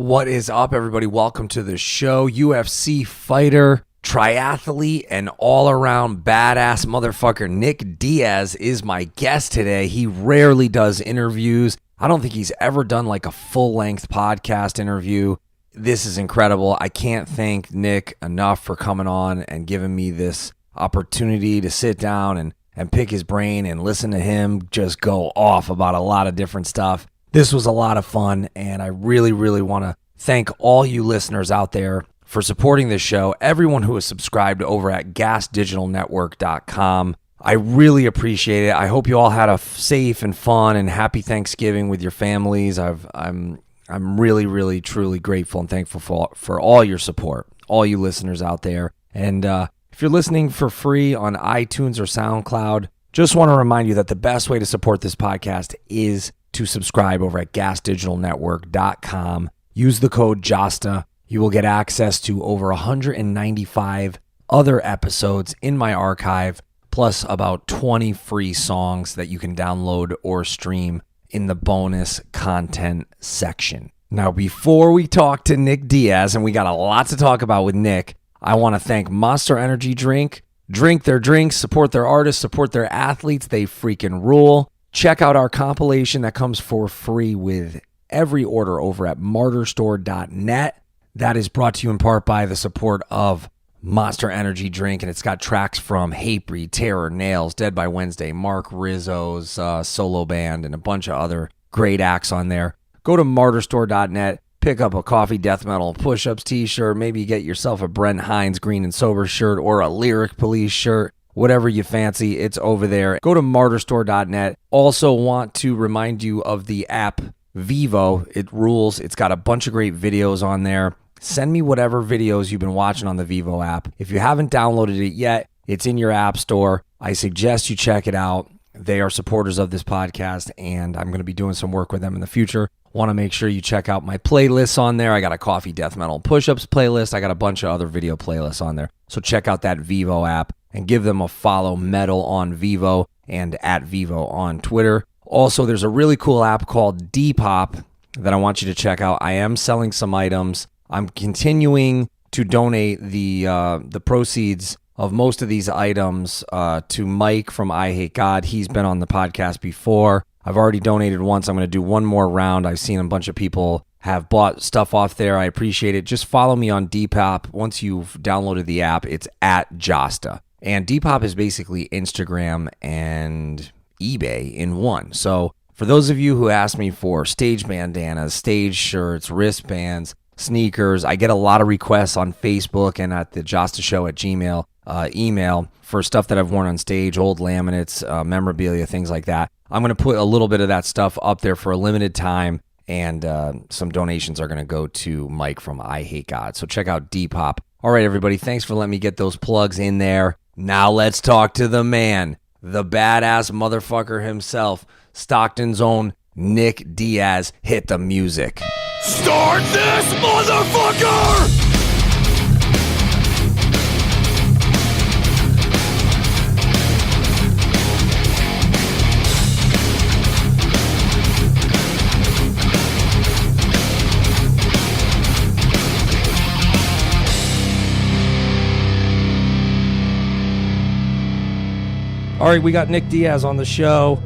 What is up, everybody? Welcome to the show. UFC fighter, triathlete, and all-around badass motherfucker Nick Diaz is my guest today. He rarely does interviews. I don't think he's ever done like a full-length podcast interview. This is incredible. I can't thank Nick enough for coming on and giving me this opportunity to sit down and pick his brain and listen to him just go off about a lot of different stuff. This was a lot of fun, and I really, really want to thank all you listeners out there for supporting this show, everyone who is subscribed over at gasdigitalnetwork.com. I really appreciate it. I hope you all had a safe and fun and happy Thanksgiving with your families. I'm really, really, truly grateful and thankful for all your support, all you listeners out there. And if you're listening for free on iTunes or SoundCloud, just want to remind you that the best way to support this podcast is to subscribe over at gasdigitalnetwork.com. Use the code JASTA. You will get access to over 195 other episodes in my archive, plus about 20 free songs that you can download or stream in the bonus content section. Now, before we talk to Nick Diaz, and we got a lot to talk about with Nick, I want to thank Monster Energy Drink. Drink their drinks, support their artists, support their athletes. They freaking rule. Check out our compilation that comes for free with every order over at martyrstore.net. That is brought to you in part by the support of Monster Energy Drink, and it's got tracks from Hatebreed, Terror, Nails, Dead by Wednesday, Mark Rizzo's solo band, and a bunch of other great acts on there. Go to martyrstore.net, pick up a Coffee Death Metal Push-Ups t-shirt, maybe get yourself a Brent Hines Green and Sober shirt or a Lyric Police shirt. Whatever you fancy, it's over there. Go to martyrstore.net. Also want to remind you of the app Vivo. It rules. It's got a bunch of great videos on there. Send me whatever videos you've been watching on the Vivo app. If you haven't downloaded it yet, it's in your app store. I suggest you check it out. They are supporters of this podcast, and I'm going to be doing some work with them in the future. Want to make sure you check out my playlists on there. I got a Coffee Death Metal Push-Ups playlist. I got a bunch of other video playlists on there. So check out that Vivo app and give them a follow, Metal on Vivo and at Vivo on Twitter. Also, there's a really cool app called Depop that I want you to check out. I am selling some items. I'm continuing to donate the proceeds of most of these items to Mike from I Hate God. He's been on the podcast before. I've already donated once. I'm going to do one more round. I've seen a bunch of people have bought stuff off there. I appreciate it. Just follow me on Depop. Once you've downloaded the app, it's at Jasta. And Depop is basically Instagram and eBay in one. So for those of you who ask me for stage bandanas, stage shirts, wristbands, sneakers, I get a lot of requests on Facebook and at the Jasta Show at Gmail email for stuff that I've worn on stage, old laminates, memorabilia, things like that. I'm going to put a little bit of that stuff up there for a limited time, and some donations are going to go to Mike from I Hate God. So check out Depop. All right, everybody, thanks for letting me get those plugs in there. Now let's talk to the man, the badass motherfucker himself, Stockton's own Nick Diaz. Hit the music. Start this motherfucker! All right, we got Nick Diaz on the show.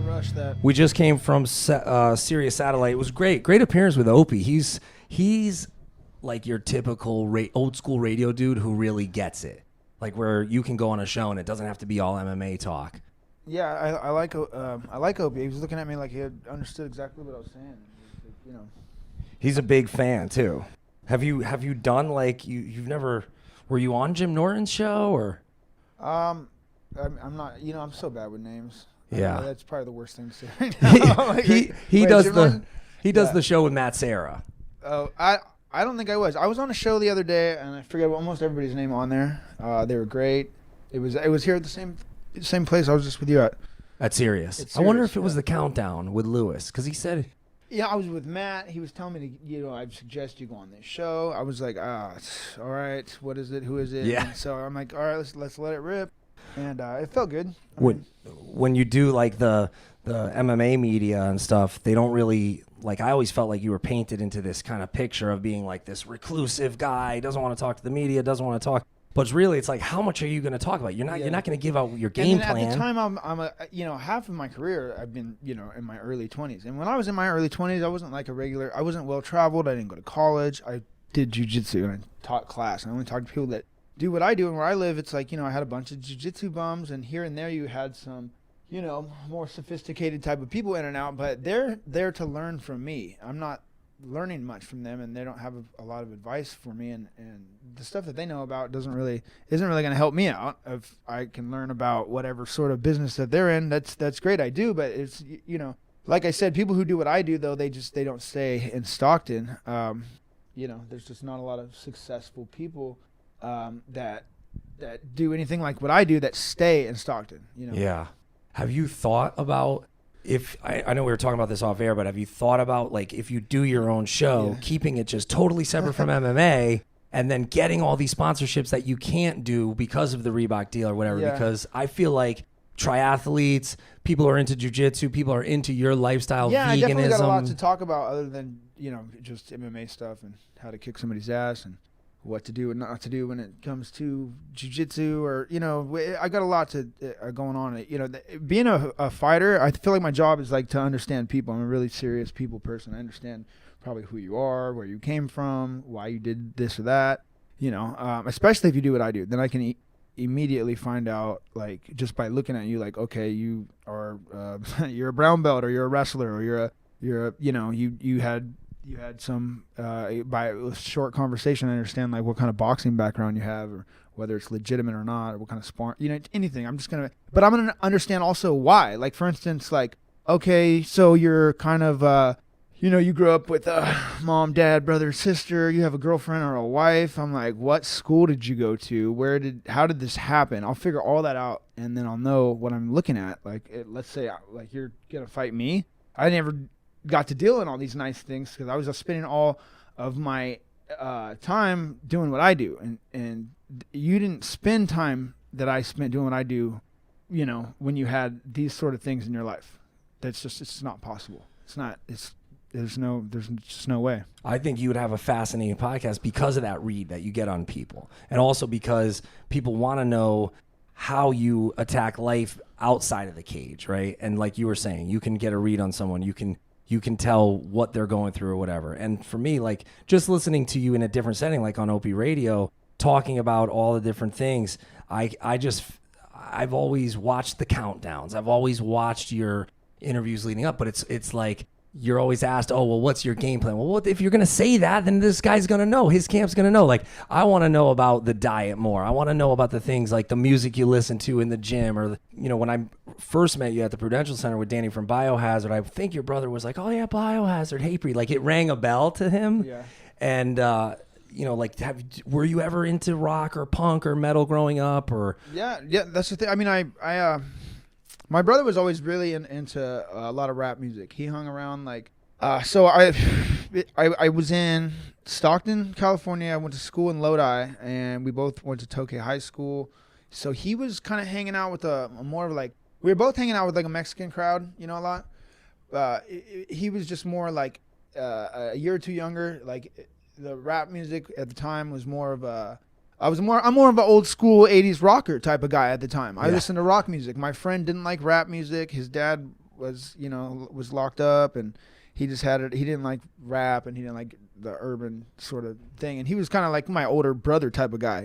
We just came from Sirius Satellite. It was great. Great appearance with Opie. He's like your typical old school radio dude who really gets it. Like where you can go on a show and it doesn't have to be all MMA talk. Yeah, I like Opie. He was looking at me like he had understood exactly what I was saying. You know. He's a big fan too. Have you done like you've never? Were you on Jim Norton's show or? I'm not. You know, I'm so bad with names. Yeah, that's probably the worst thing to say right now. he does the show with Matt Serra. Oh, I don't think I was. I was on a show the other day, and I forget almost everybody's name on there. They were great. It was here at the same place I was just with you at Sirius. I wonder if it was the Countdown with Lewis, because he said. Yeah, I was with Matt. He was telling me I'd suggest you go on this show. I was like, all right, what is it? Who is it? Yeah. And so I'm like, all right, let's let it rip. and it felt good. When you do like the MMA media and stuff, they don't really like. I always felt like you were painted into this kind of picture of being like this reclusive guy, doesn't want to talk to the media, doesn't want to talk. But really, it's like, how much are you going to talk about? You're not going to give out your game plan. At the time, I'm a half of my career I've been in my early 20s, and when I was in my early 20s, I wasn't like I wasn't well traveled. I didn't go to college. I did jujitsu and I taught class. I only talked to people that do what I do, and where I live, it's like I had a bunch of jujitsu bums, and here and there you had some more sophisticated type of people in and out, but they're there to learn from me. I'm not learning much from them, and they don't have a lot of advice for me, and the stuff that they know about isn't really going to help me out. If I can learn about whatever sort of business that they're in, that's great. I do, but it's like I said, people who do what I do though, they don't stay in Stockton. There's just not a lot of successful people that do anything like what I do that stay in Stockton. Yeah. Have you thought about, if I know we were talking about this off air, but have you thought about like if you do your own show, keeping it just totally separate from MMA, and then getting all these sponsorships that you can't do because of the Reebok deal or whatever? Because I feel like triathletes, people are into jiu-jitsu, people are into your lifestyle, veganism. I definitely got a lot to talk about other than just MMA stuff and how to kick somebody's ass and what to do and not to do when it comes to jiu-jitsu, or I got a lot to going on. Being a fighter, I feel like my job is like to understand people. I'm a really serious people person. I understand probably who you are, where you came from, why you did this or that. Especially if you do what I do, then I can immediately find out, like just by looking at you, like, okay, you are you're a brown belt, or you're a wrestler, or you had some by a short conversation, I understand like what kind of boxing background you have, or whether it's legitimate or not, or what kind of sparring, anything. I'm gonna understand also why. Like for instance, like, okay, so you're kind of you grew up with a mom, dad, brother, sister, you have a girlfriend or a wife. I'm like, what school did you go to? How did this happen? I'll figure all that out, and then I'll know what I'm looking at. Like let's say like you're gonna fight me. I never got to deal in all these nice things because I was just spending all of my time doing what I do, and you didn't spend time that I spent doing what I do, when you had these sort of things in your life. It's not possible. There's just no way. I think you would have a fascinating podcast because of that read that you get on people, and also because people want to know how you attack life outside of the cage, right? And like you were saying, you can get a read on someone, you can tell what they're going through or whatever. And for me, like just listening to you in a different setting, like on Opie Radio, talking about all the different things, I've always watched the countdowns. I've always watched your interviews leading up, but it's like you're always asked, oh, well, what's your game plan? Well, what if you're going to say that, then this guy's going to know. His camp's going to know. Like, I want to know about the diet more. I want to know about the things like the music you listen to in the gym, or, when I first met you at the Prudential Center with Danny from Biohazard, I think your brother was like, oh, yeah, Biohazard, Hatebreed. Like, it rang a bell to him. Yeah. And, like, were you ever into rock or punk or metal growing up? Or Yeah, that's the thing. I mean, I my brother was always really into a lot of rap music. He hung around like, so I was in Stockton, California. I went to school in Lodi, and we both went to Tokyo High School. So he was kind of hanging out with more of like, we were both hanging out with like a Mexican crowd, a lot. He was just more like a year or two younger. Like the rap music at the time was more of I'm more of an old school 80s rocker type of guy at the time. I listened to rock music. My friend didn't like rap music. His dad was locked up, and he just had it. He didn't like rap, and he didn't like the urban sort of thing. And he was kind of like my older brother type of guy,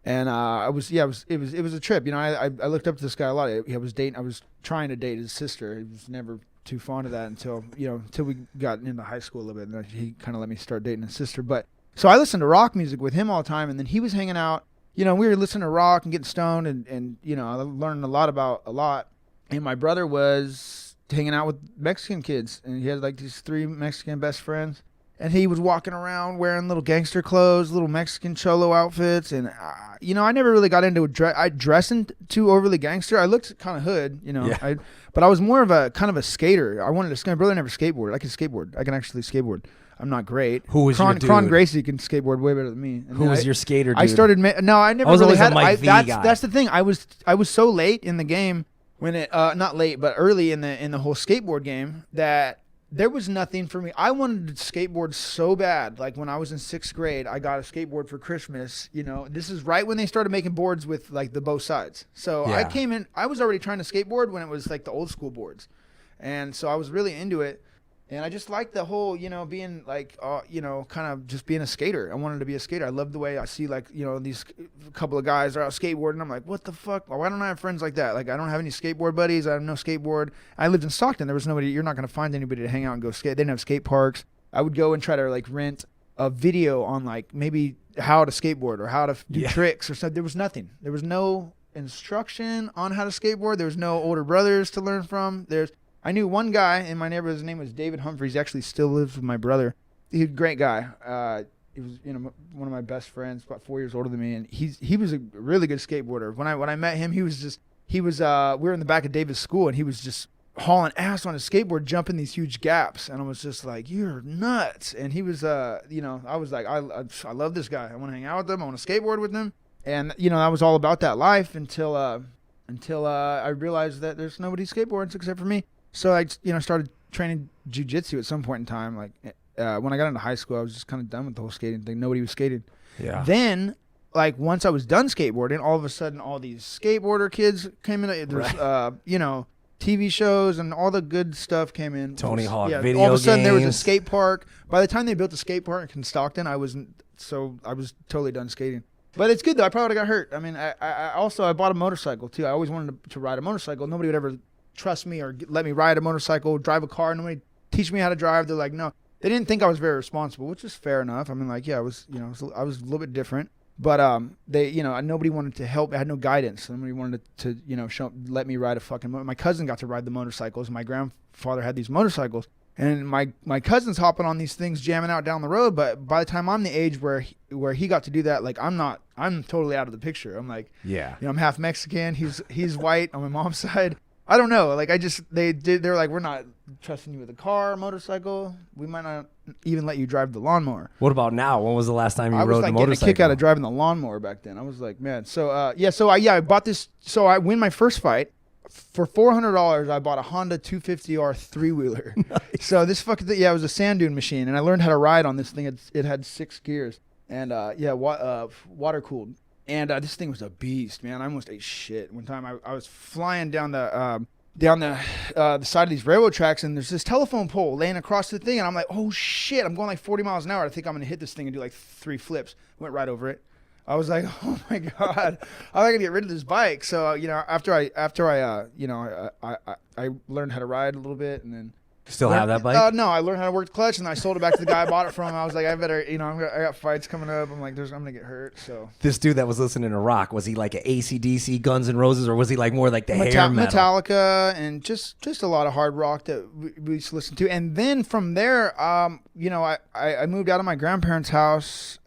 And it was a trip. I looked up to this guy a lot. I was trying to date his sister. He was never too fond of that until we got into high school a little bit, and he kind of let me start dating his sister. But so I listened to rock music with him all the time, and then he was hanging out. We were listening to rock and getting stoned, and I learned a lot. And my brother was hanging out with Mexican kids, and he had like these 3 Mexican best friends. And he was walking around wearing little gangster clothes, little Mexican cholo outfits. And, I never really got into dressing too overly gangster. I looked kind of hood, but I was more of a kind of a skater. I wanted to skate. My brother never skateboarded. I can skateboard. I can actually skateboard. I'm not great. Who was your dude? Cron Gracie can skateboard way better than me. Who was your skater dude? I started. No, I never I was really always a had. Mike V guy. That's the thing. I was so late in the game when it not late, but early in the whole skateboard game that there was nothing for me. I wanted to skateboard so bad. Like when I was in 6th grade, I got a skateboard for Christmas. You know, this is right when they started making boards with like the both sides. So I came in. I was already trying to skateboard when it was like the old school boards, and so I was really into it. And I just liked the whole, you know, being like, you know, kind of just being a skater. I wanted to be a skater. I love the way I see, like, you know, these couple of guys are out skateboarding. I'm like, what the fuck? Why don't I have friends like that? Like, I don't have any skateboard buddies. I have no skateboard. I lived in Stockton. There was nobody. You're not going to find anybody to hang out and go skate. They didn't have skate parks. I would go and try to, like, rent a video on, like, maybe how to skateboard or how to do tricks or something. There was nothing. There was no instruction on how to skateboard. There was no older brothers to learn from. I knew one guy in my neighborhood. His name was David Humphreys. He actually still lives with my brother. He's a great guy. He was, you know, one of my best friends, about 4 years older than me, and he was a really good skateboarder. When I met him, we were in the back of David's school, and he was just hauling ass on his skateboard, jumping these huge gaps, and I was just like, "You're nuts!" And he was, you know, I was like, I love this guy. I want to hang out with him. I want to skateboard with him, and you know, I was all about that life until I realized that there's nobody skateboards except for me. So I, you know, started training jiu-jitsu at some point in time. Like when I got into high school, I was just kind of done with the whole skating thing. Nobody was skating. Yeah. Then, like once I was done skateboarding, all of a sudden, all these skateboarder kids came in. There's, you know, TV shows and all the good stuff came in. Tony Hawk video all of a sudden there was a games. skate park. By the time they built the skate park in Stockton, I was totally done skating. But it's good though. I probably would have got hurt. I mean, I bought a motorcycle too. I always wanted to ride a motorcycle. Nobody would ever trust me or let me ride a motorcycle, drive a car. Nobody teach me how to drive. They're like, no. They didn't think I was very responsible, which is fair enough. I mean, like, yeah, I was a little bit different. But they, you know, nobody wanted to help. I had no guidance. Nobody wanted to you know, let me ride a fucking motorcycle. My cousin got to ride the motorcycles. My grandfather had these motorcycles. And my cousin's hopping on these things, jamming out down the road. But by the time I'm the age where he got to do that, like I'm totally out of the picture. I'm like, yeah, you know, I'm half Mexican. He's white on my mom's side. I don't know. Like they're like, we're not trusting you with a car, motorcycle. We might not even let you drive the lawnmower. What about now? When was the last time you I rode was the like motorcycle? getting a kick out of driving the lawnmower back then. I was like, man. So I bought this. So I win my first fight. For $400, I bought a Honda 250R 3-wheeler. Nice. So this fucking thing, it was a sand dune machine, and I learned how to ride on this thing. It had 6 gears, and water cooled. And this thing was a beast, man. I almost ate shit. One time I was flying down the side of these railroad tracks, and there's this telephone pole laying across the thing, and I'm like, oh shit, I'm going like 40 miles an hour. I think I'm gonna hit this thing and do like 3 flips. Went right over it. I was like, oh my god, I'm gonna get rid of this bike. So you know, after I learned how to ride a little bit, and then Still have that bike? No, I learned how to work the clutch, and I sold it back to the guy I bought it from. I was like, I better, you know, I got fights coming up. I'm like, I'm gonna get hurt. So this dude that was listening to rock, was he like an AC/DC, Guns N' Roses, or was he like more like the hair metal? Metallica, and just a lot of hard rock that we used to listen to. And then from there, you know, I moved out of my grandparents' house,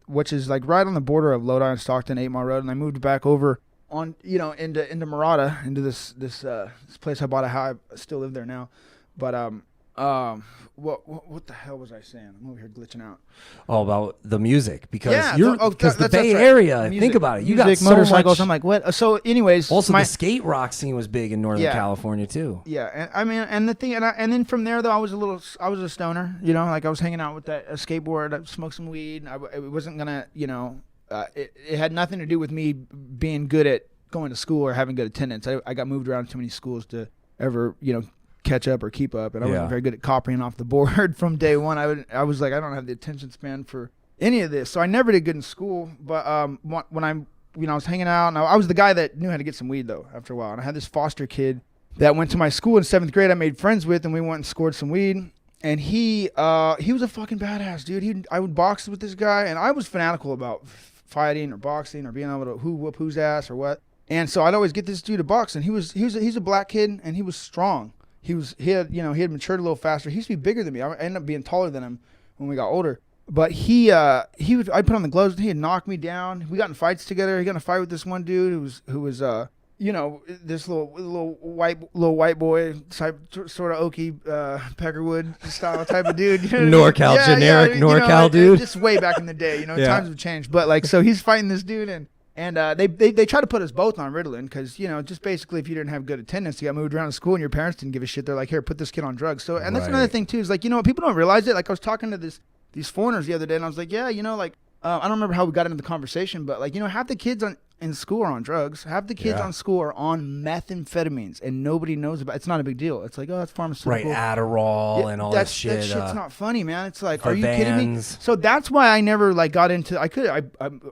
which is like right on the border of Lodi and Stockton, 8 Mile Road, and I moved back over on, you know, into Murata, into this place I bought a house. I still live there now. But what the hell was I saying? I'm over here glitching out. Oh, about the music, because that's the Bay right. Area. Music, think about it. You music, got so motorcycles. much. I'm like, what? So, anyways, Also, the skate rock scene was big in Northern California too. Yeah, and I mean, and the thing, and then from there though, I was a stoner. You know, like I was hanging out with a skateboard. I smoked some weed. It wasn't gonna, you know, it had nothing to do with me being good at going to school or having good attendance. I got moved around too many schools to ever, you know, catch up or keep up, and I wasn't very good at copying off the board from day one. I was like, I don't have the attention span for any of this, so I never did good in school. But when I was hanging out, and I was the guy that knew how to get some weed though after a while, and I had this foster kid that went to my school in 7th grade. I made friends with, and we went and scored some weed. And he was a fucking badass dude. I would box with this guy, and I was fanatical about fighting or boxing or being able to whoop whose ass or what. And so I'd always get this dude to box, and he's a black kid, and he was strong. He had matured a little faster. He used to be bigger than me. I ended up being taller than him when we got older. But I put on the gloves, and he'd knock me down. We got in fights together. He got in a fight with this one dude who was you know, this little white boy type, sort of Okie Peckerwood style type of dude. You know what I mean? NorCal, generic NorCal dude. Just way back in the day, you know, Yeah. times have changed. But like, so he's fighting this dude, and they try to put us both on Ritalin because, you know, just basically if you didn't have good attendance, you got moved around to school and your parents didn't give a shit. They're like, here, put this kid on drugs. So, and that's another Right. thing too, is like, you know, people don't realize it. Like I was talking to these foreigners the other day, and I was like, yeah, you know, like, I don't remember how we got into the conversation, but like, you know, half the kids in school are on drugs. Half the kids Yeah. on school are on methamphetamines, and nobody knows about it. It's not a big deal. It's like, oh, it's pharmaceutical. Right, Adderall Yeah, and all that this shit. shit's not funny, man. It's like, for are you kidding me? vans. So that's why I never like got into. I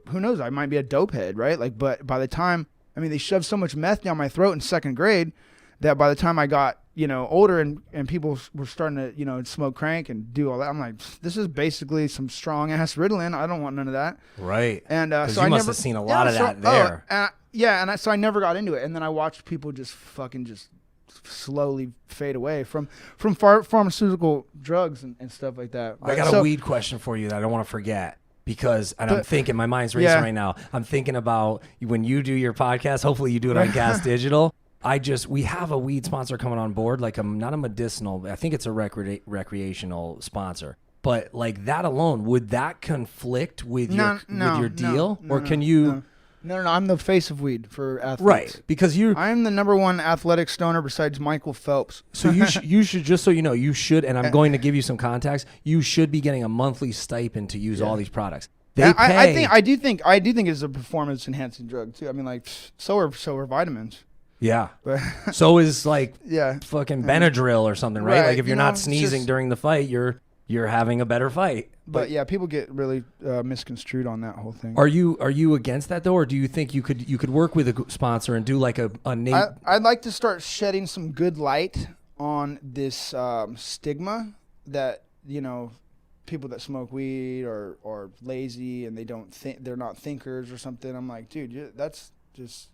who knows? I might be a dope head, right? Like, but by the time, I mean, they shoved so much meth down my throat in second grade that by the time I got, you know, older and people were starting to, you know, smoke crank and do all that, I'm like, this is basically some strong ass Ritalin. I don't want none of that. Right. And 'Cause so you I must never have seen a lot of that oh, there. so I never got into it, and then I watched people just fucking just slowly fade away from pharmaceutical drugs and stuff like that. I got a weed question for you that I don't want to forget. Because, and I'm thinking, my mind's racing right now. I'm thinking about when you do your podcast, hopefully you do it on Gas Digital. We have a weed sponsor coming on board, like not a medicinal, I think it's a recreational sponsor. But like that alone, would that conflict with your deal? Can you? No, I'm the face of weed for athletes. Right, because I'm the number one athletic stoner besides Michael Phelps. So you should, just so you know, you should, and I'm going to give you some contacts. You should be getting a monthly stipend to use all these products. They pay. I do think it's a performance enhancing drug too. I mean, like so are vitamins. Yeah. But So is like yeah, fucking Benadryl or something, right? Right, Like if you're you know, not it's sneezing just- during the fight, you're having a better fight. but yeah, people get really misconstrued on that whole thing. Are you against that though, or do you think you could work with a sponsor and do like a I'd like to start shedding some good light on this stigma that, you know, people that smoke weed are lazy and they're not thinkers or something. I'm like, dude, that's just,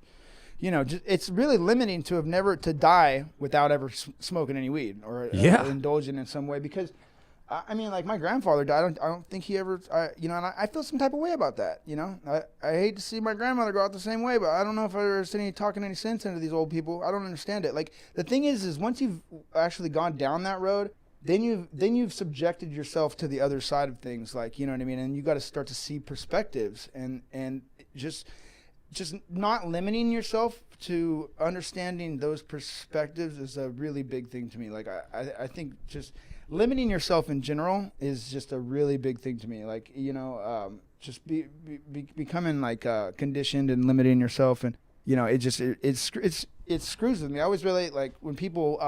you know, it's really limiting to to die without ever smoking any weed or indulging in some way. Because I mean, like my grandfather died. I don't think he ever, you know, and I feel some type of way about that. You know, I hate to see my grandmother go out the same way, but I don't know if I ever seen talking any sense into these old people. I don't understand it. Like the thing is once you've actually gone down that road, then you've subjected yourself to the other side of things. Like, you know what I mean? And you got to start to see perspectives and just not limiting yourself to understanding those perspectives is a really big thing to me. Like I think just limiting yourself in general is just a really big thing to me. Like, you know, just becoming like conditioned and limiting yourself, and you know, it screws with me. I always really like when people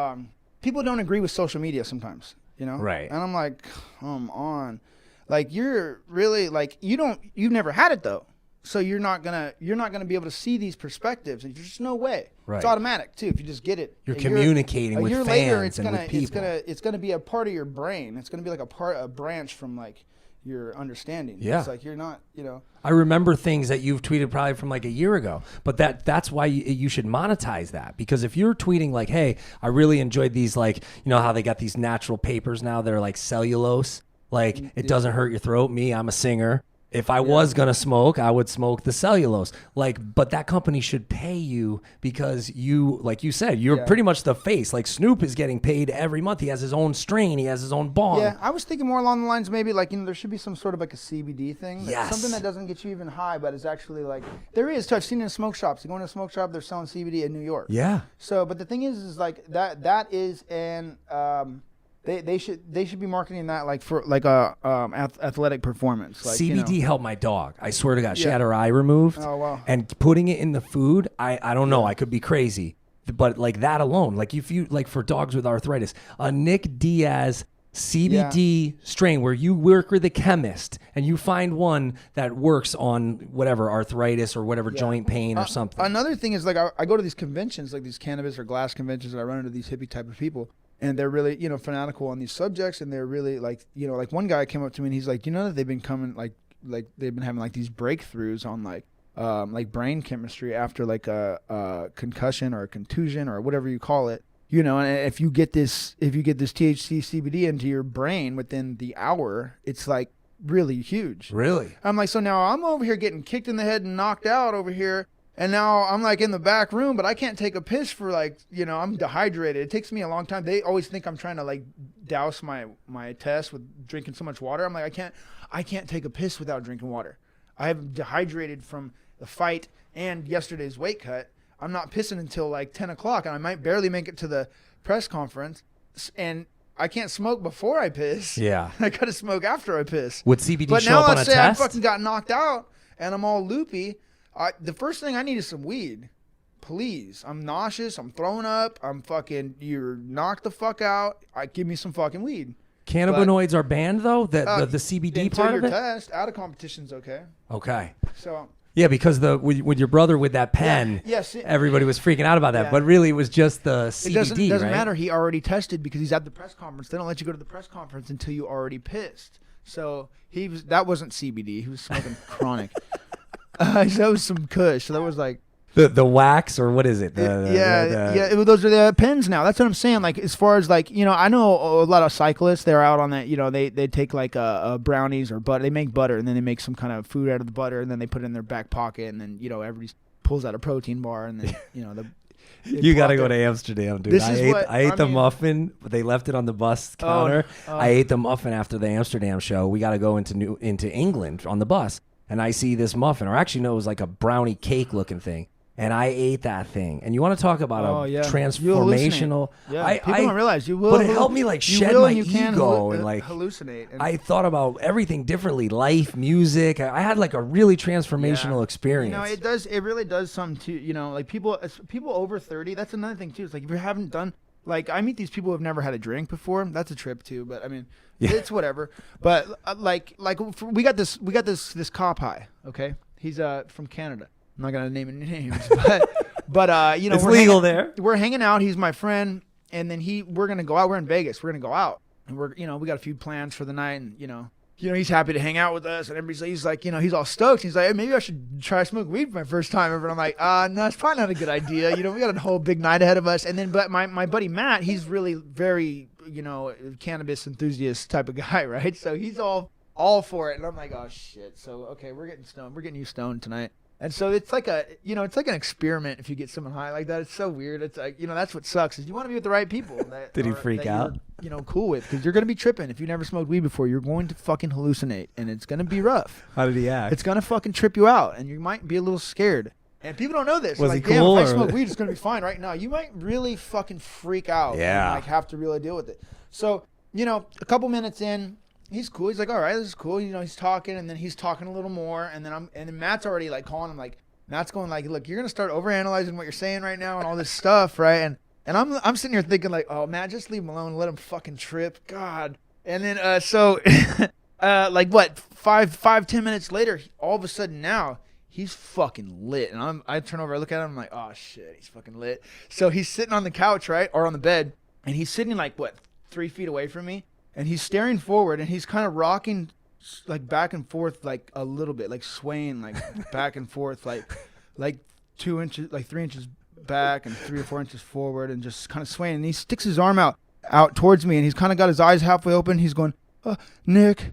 don't agree with social media sometimes, you know, right? And I'm like, come on, like you're really like you've never had it though. So you're not gonna be able to see these perspectives. There's just no way. Right. It's automatic too if you just get it. You're communicating with fans and with people. It's gonna be a part of your brain. It's gonna be like a branch from like your understanding. Yeah. It's like you're not, you know. I remember things that you've tweeted probably from like a year ago, but that's why you should monetize that, because if you're tweeting like, hey, I really enjoyed these, like, you know how they got these natural papers now, they're like cellulose, like it doesn't hurt your throat. I'm a singer. If I was going to smoke, I would smoke the cellulose. Like, but that company should pay you because you, like you said, you're pretty much the face. Like Snoop is getting paid every month. He has his own strain. He has his own bong. Yeah, I was thinking more along the lines maybe like, you know, there should be some sort of like a CBD thing. Yes. Something that doesn't get you even high, but is actually like, there is. I've seen it in smoke shops. You go into a smoke shop, they're selling CBD in New York. Yeah. So, but the thing is like that is an, They should be marketing that like for like a athletic performance. Like, CBD you know. helped my dog. I swear to God, she had her eye removed. Oh, wow. And putting it in the food, I don't know. I could be crazy, but like that alone, like if you like for dogs with arthritis, a Nick Diaz CBD strain where you work with a chemist and you find one that works on whatever arthritis or whatever joint pain or something. Another thing is like I go to these conventions, like these cannabis or glass conventions, and I run into these hippie type of people. And they're really, you know, fanatical on these subjects, and they're really like, you know, like one guy came up to me and he's like, you know that they've been coming like they've been having like these breakthroughs on like brain chemistry after like a concussion or a contusion or whatever you call it, you know, and if you get this THC CBD into your brain within the hour, it's like really huge. Really? I'm like, so now I'm over here getting kicked in the head and knocked out over here. And now I'm like in the back room, but I can't take a piss for like, I'm dehydrated. It takes me a long time. They always think I'm trying to like douse my test with drinking so much water. I'm like, I can't take a piss without drinking water. I have dehydrated from the fight and yesterday's weight cut. I'm not pissing until like 10 o'clock, and I might barely make it to the press conference. And I can't smoke before I piss. Yeah. I got to smoke after I piss. Would CBD But show now up on a let's say I test? fucking got knocked out and I'm all loopy. The first thing I need is some weed. Please. I'm nauseous. I'm throwing up. You're knocked the fuck out. Give me some fucking weed. Cannabinoids are banned though? The CBD until part your of it? test, out of competition's okay. Okay. So Yeah, because with your brother with that pen, yes, everybody was freaking out about that. Yeah. But really, it was just the CBD, it doesn't right? matter. He already tested because he's at the press conference. They don't let you go to the press conference until you already pissed. So that wasn't CBD. He was smoking chronic. That was some kush. So that was like The wax, or what is it? Those are the pens now. That's what I'm saying. Like, as far as like, I know a lot of cyclists. They're out on that. They take like brownies or butter. They make butter and then they make some kind of food out of the butter and then they put it in their back pocket and then everybody pulls out a protein bar and then You got to go to Amsterdam, dude. I ate the muffin. They left it on the bus counter. I ate the muffin after the Amsterdam show. We got to go into England on the bus, and I see this muffin, or actually no, it was like a brownie cake looking thing. And I ate that thing. And you want to talk about transformational? Yeah, people don't realize you will. But it helped me like shed my ego and like hallucinate. I thought about everything differently, life, music. I had like a really transformational experience. It does. It really does something too. Like people over 30. That's another thing too. It's like if you haven't done. Like I meet these people who have never had a drink before. That's a trip too. But I mean, it's whatever. But like we got this cop high. Okay, he's from Canada. I'm not gonna name any names, but it's legal there. We're hanging out. He's my friend, and then we're gonna go out. We're in Vegas. We're gonna go out, and we got a few plans for the night, and he's happy to hang out with us, and he's like, he's all stoked. He's like, hey, maybe I should try smoke weed for my first time ever. And I'm like, no, it's probably not a good idea. We got a whole big night ahead of us, and then but my buddy Matt, he's really very cannabis enthusiast type of guy, right? So he's all for it, and I'm like, oh shit. So okay, we're getting stoned. We're getting you stoned tonight. And so it's like it's like an experiment if you get someone high like that. It's so weird. It's like, that's what sucks is you want to be with the right people. Did he freak out? You're, cool with, because you're going to be tripping. If you never smoked weed before, you're going to fucking hallucinate, and it's going to be rough. How did he act? It's going to fucking trip you out, and you might be a little scared. And people don't know this. Was like, he cool? Damn, if I smoke weed, it's going to be fine. Right now, you might really fucking freak out. Yeah. And, have to really deal with it. So, a couple minutes in, he's cool. He's like, all right, this is cool. He's talking, and then he's talking a little more, and then Matt's already like calling him like. Matt's going like, look, you're gonna start overanalyzing what you're saying right now and all this stuff, right? And I'm sitting here thinking like, oh, Matt, just leave him alone, let him fucking trip, God. And then like what, 5-10 minutes later, all of a sudden now he's fucking lit, and I turn over, I look at him, I'm like, oh shit, he's fucking lit. So he's sitting on the couch, right, or on the bed, and he's sitting like 3 feet away from me, and he's staring forward, and he's kind of rocking. Like back and forth, like a little bit, like swaying, like back and forth, like 2 inches, like 3 inches back and 3 or 4 inches forward, and just kind of swaying. And he sticks his arm out towards me, and he's kind of got his eyes halfway open. He's going, Nick.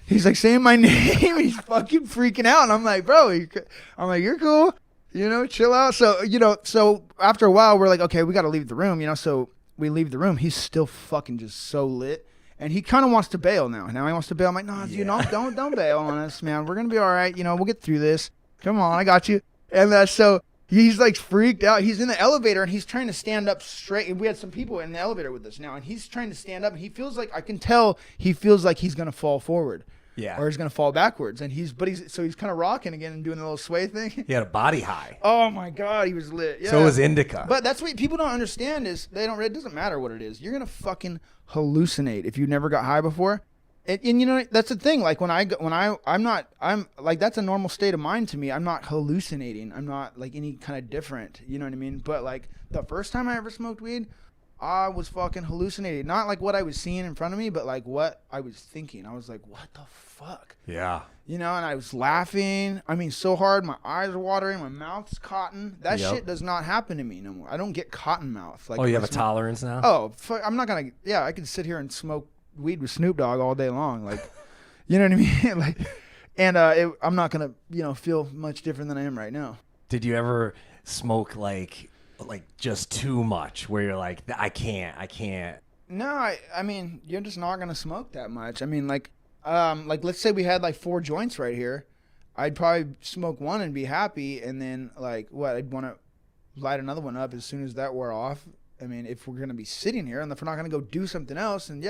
He's like saying my name. He's fucking freaking out, and I'm like, bro, you're cool, chill out. So so after a while, we're like, okay, we got to leave the room, So we leave the room. He's still fucking just so lit. And he kind of wants to bail now. Now he wants to bail. I'm like, no, dude, don't bail on us, man. We're going to be all right. We'll get through this. Come on, I got you. And so he's like freaked out. He's in the elevator and he's trying to stand up straight. And we had some people in the elevator with us now. And he's trying to stand up. And he feels like, I can tell he feels like he's going to fall forward. Yeah. Or he's going to fall backwards. And he's kind of rocking again and doing the little sway thing. He had a body high. Oh my God, he was lit. Yeah. So was indica. But that's what people don't understand is it doesn't matter what it is. You're going to fucking hallucinate if you never got high before. And that's the thing. Like I'm like, that's a normal state of mind to me. I'm not hallucinating. I'm not like any kind of different. You know what I mean? But like the first time I ever smoked weed, I was fucking hallucinating. Not like what I was seeing in front of me, but like what I was thinking. I was like, what the fuck? Yeah. And I was laughing. I mean, so hard. My eyes are watering. My mouth's cotton. That shit does not happen to me no more. I don't get cotton mouth. Like, you have a tolerance now? Oh, I'm not going to. Yeah, I can sit here and smoke weed with Snoop Dogg all day long. Like, you know what I mean? Like, and I'm not going to, feel much different than I am right now. Did you ever smoke like just too much where you're like, I can't? No, I mean, you're just not gonna smoke that much. I mean, like let's say we had like 4 joints right here, I'd probably smoke one and be happy, and then like I'd want to light another one up as soon as that wore off. I mean, if we're gonna be sitting here and if we're not gonna go do something else, and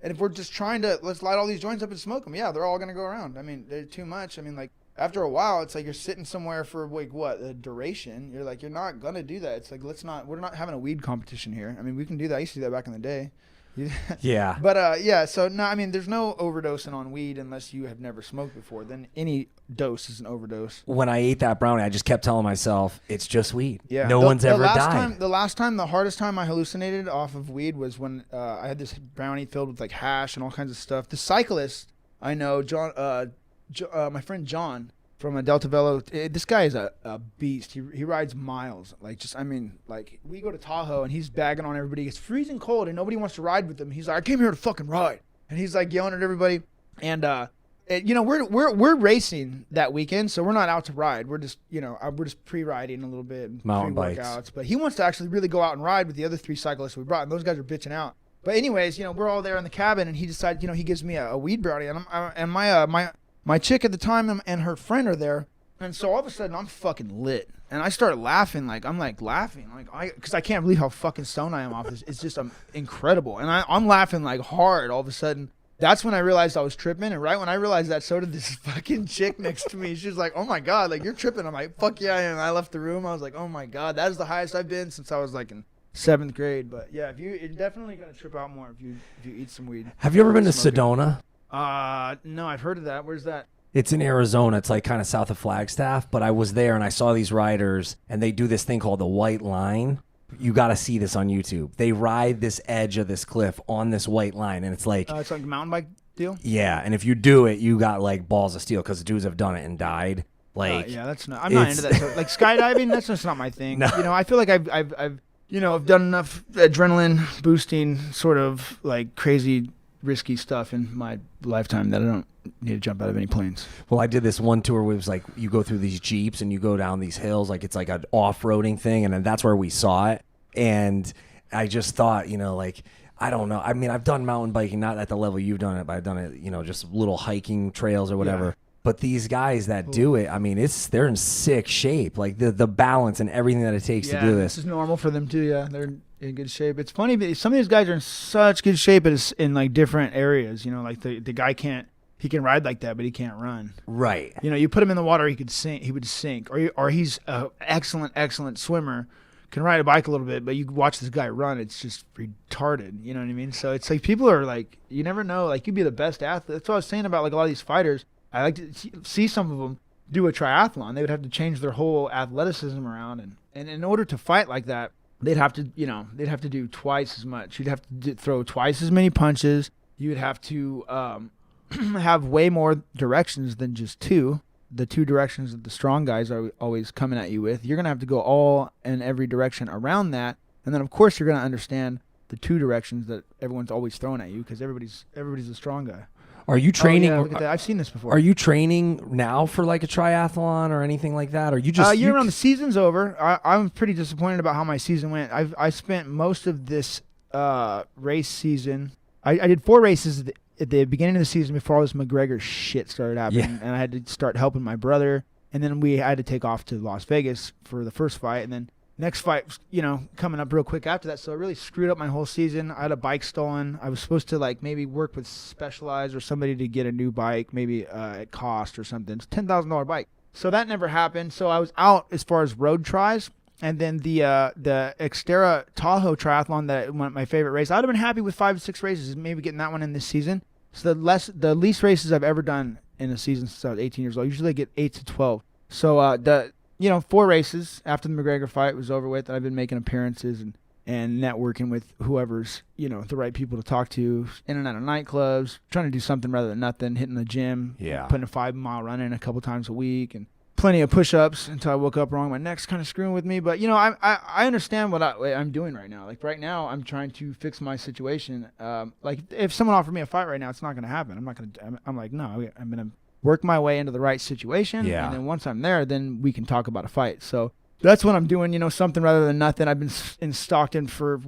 if we're just trying to let's light all these joints up and smoke them, they're all gonna go around. I mean, they're too much. I mean, like after a while, it's like you're sitting somewhere for like a duration. You're like you're not gonna do that. It's like we're not having a weed competition here. I mean, we can do that. I used to do that back in the day. Yeah. But so no, I mean, there's no overdosing on weed unless you have never smoked before. Then any dose is an overdose. When I ate that brownie, I just kept telling myself, it's just weed. Yeah. No one's ever died. The hardest time I hallucinated off of weed was when I had this brownie filled with like hash and all kinds of stuff. The cyclist I know, John, my friend John from a Delta Velo, this guy is a beast. He rides miles. Like we go to Tahoe and he's bagging on everybody. It's freezing cold and nobody wants to ride with him. He's like, I came here to fucking ride. And he's like yelling at everybody. And we're racing that weekend, so we're not out to ride. We're just pre-riding a little bit, mountain pre-workouts. bikes. But he wants to actually really go out and ride with the other 3 cyclists we brought, and those guys are bitching out. But anyways, we're all there in the cabin, and he decides, he gives me a weed brownie, and my chick at the time and her friend are there, and so all of a sudden I'm fucking lit, and I start laughing, because I can't believe how fucking stoned I am off this. It's just incredible, and I'm laughing like hard all of a sudden. That's when I realized I was tripping, and right when I realized that, so did this fucking chick next to me. She was like, oh my God, like, you're tripping. I'm like, fuck yeah, I am. I left the room. I was like, oh my God, that is the highest I've been since I was like in 7th grade. But yeah, you're definitely going to trip out more if you eat some weed. Have you ever been to Sedona? No, I've heard of that. Where's that? It's in Arizona. It's like kind of south of Flagstaff, but I was there and I saw these riders, and they do this thing called the white line. You got to see this on YouTube. They ride this edge of this cliff on this white line, and it's like a mountain bike deal. Yeah, and if you do it, you got like balls of steel because the dudes have done it and died. Like, yeah, that's not. I'm not into that. So, like skydiving, that's just not my thing. No. I feel like I've done enough adrenaline boosting, sort of like crazy risky stuff in my lifetime that I don't need to jump out of any planes. Well, I did this one tour where it was like you go through these Jeeps and you go down these hills, like it's like an off-roading thing, and then that's where we saw it. And I just thought, like, I don't know. I mean, I've done mountain biking, not at the level you've done it, but I've done it, just little hiking trails or whatever. Yeah. But these guys that do it, I mean, they're in sick shape. Like the balance and everything that it takes to do this. This is normal for them too. Yeah, they're in good shape. It's funny, but some of these guys are in such good shape in like different areas. Like the guy he can ride like that, but he can't run. Right. You put him in the water, he would sink. Or he's an excellent swimmer, can ride a bike a little bit, but you watch this guy run, it's just retarded. You know what I mean? So it's like people are like, you never know. Like, you'd be the best athlete. That's what I was saying about like a lot of these fighters. I like to see some of them do a triathlon. They would have to change their whole athleticism around, and in order to fight like that, they'd have to do twice as much. You'd have to throw twice as many punches. You would have to have way more directions than just 2. The 2 directions that the strong guys are always coming at you with. You're going to have to go all in every direction around that. And then, of course, you're going to understand the 2 directions that everyone's always throwing at you because everybody's a strong guy. Are you training? Look at that. I've seen this before. Are you training now for like a triathlon or anything like that? Or you just the season's over. I'm pretty disappointed about how my season went. I spent most of this race season. I did 4 races at the beginning of the season before all this McGregor shit started happening, and I had to start helping my brother. And then we had to take off to Las Vegas for the first fight, and then next fight, coming up real quick after that. So it really screwed up my whole season. I had a bike stolen. I was supposed to like maybe work with Specialized or somebody to get a new bike, maybe at cost or something. It's a $10,000 bike. So that never happened. So I was out as far as road tries. And then the Xterra Tahoe triathlon, that one of my favorite race, I'd have been happy with 5 to 6 races, maybe getting that one in this season. So the least races I've ever done in a season since I was 18 years old. Usually I get 8 to 12. So 4 races after the McGregor fight was over with. I've been making appearances and networking with whoever's the right people to talk to, in and out of nightclubs, trying to do something rather than nothing, hitting the gym, putting a 5-mile run in a couple times a week, and plenty of push-ups until I woke up wrong. My neck's kind of screwing with me, but I understand what I'm doing right now. Like right now, I'm trying to fix my situation. Like if someone offered me a fight right now, it's not going to happen. I'm like, no, I'm going to work my way into the right situation. Yeah. And then once I'm there, then we can talk about a fight. So that's what I'm doing, something rather than nothing. I've been in Stockton for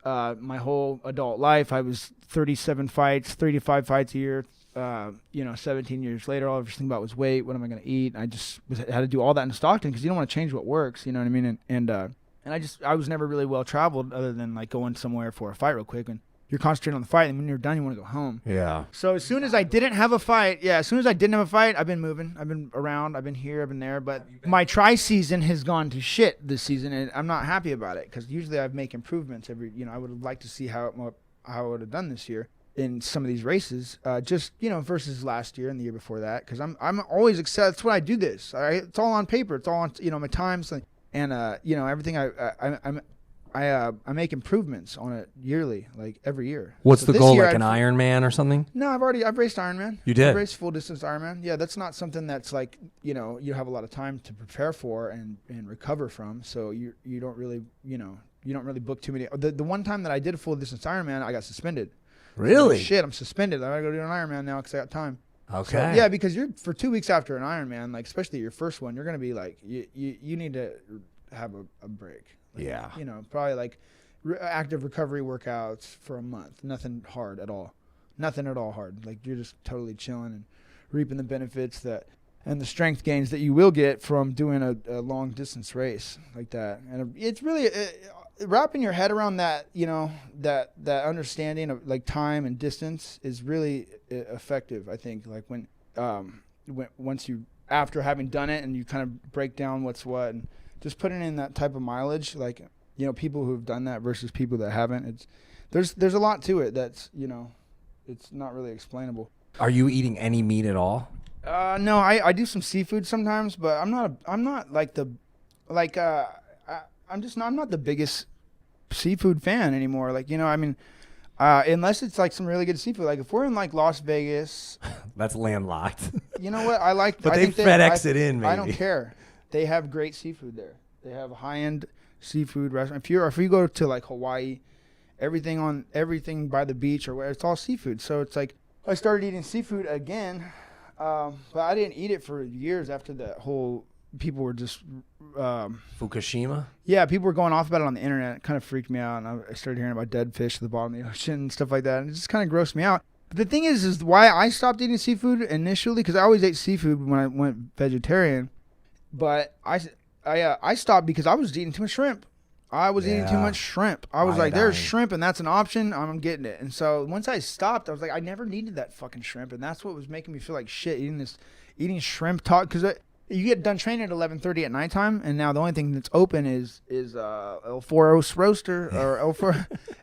my whole adult life. I was 37 fights, 35 fights a year. 17 years later, all I was thinking about was weight. What am I going to eat? I just had to do all that in Stockton because you don't want to change what works. You know what I mean? And I was never really well traveled other than like going somewhere for a fight real quick. And you're concentrating on the fight, and when you're done, you want to go home. Yeah. So as soon as I didn't have a fight, I've been moving. I've been around. I've been here. I've been there. But my tri-season has gone to shit this season, and I'm not happy about it because usually I make improvements every. I would like to see how I would have done this year in some of these races, versus last year and the year before that. Because I'm always excited. That's why I do this. It's all on paper. It's all on my times and everything. I make improvements on it yearly, like every year. What's So the this goal? year Like an Ironman or something? No, I've raced Ironman. You did? I've raced full distance Ironman. Yeah, that's not something that's like, you have a lot of time to prepare for and recover from. So you don't really, you don't really book too many. The one time that I did a full distance Ironman, I got suspended. Really? So, shit, I'm suspended. I gotta go do an Ironman now because I got time. Okay. So, yeah, because you're for 2 weeks after an Ironman, like especially your first one, you're gonna be like, you need to have a break. Like, Yeah. Probably like active recovery workouts for a month. Nothing hard at all. Nothing at all hard. Like you're just totally chilling and reaping the benefits and the strength gains that you will get from doing a long distance race like that. And it's really wrapping your head around that, that understanding of like time and distance is really effective. I think like when once you, after having done it and you kind of break down what's what and just putting in that type of mileage, like, people who've done that versus people that haven't, there's a lot to it that's, it's not really explainable. Are you eating any meat at all? No, I do some seafood sometimes, but I'm not the biggest seafood fan anymore. Like, unless it's like some really good seafood. Like if we're in like Las Vegas, That's landlocked. you know what? I like, But I they think FedEx it in, I don't maybe. care. They have great seafood there. They have high-end seafood restaurant. If you go to like Hawaii, everything by the beach or where, it's all seafood. So it's like I started eating seafood again, but I didn't eat it for years after that whole. People were just Fukushima? people were going off about it on the internet. It kind of freaked me out, and I started hearing about dead fish at the bottom of the ocean and stuff like that, and it just kind of grossed me out. But the thing is why I stopped eating seafood initially, because I always ate seafood when I went vegetarian, but I stopped because I was eating too much shrimp. I was eating too much shrimp. I was like, there's shrimp and that's an option. I'm getting it. And so once I stopped, I was like, I never needed that fucking shrimp. And that's what was making me feel like shit eating shrimp talk. Because you get done training at 11:30 at nighttime. And now the only thing that's open is El Foros Roaster or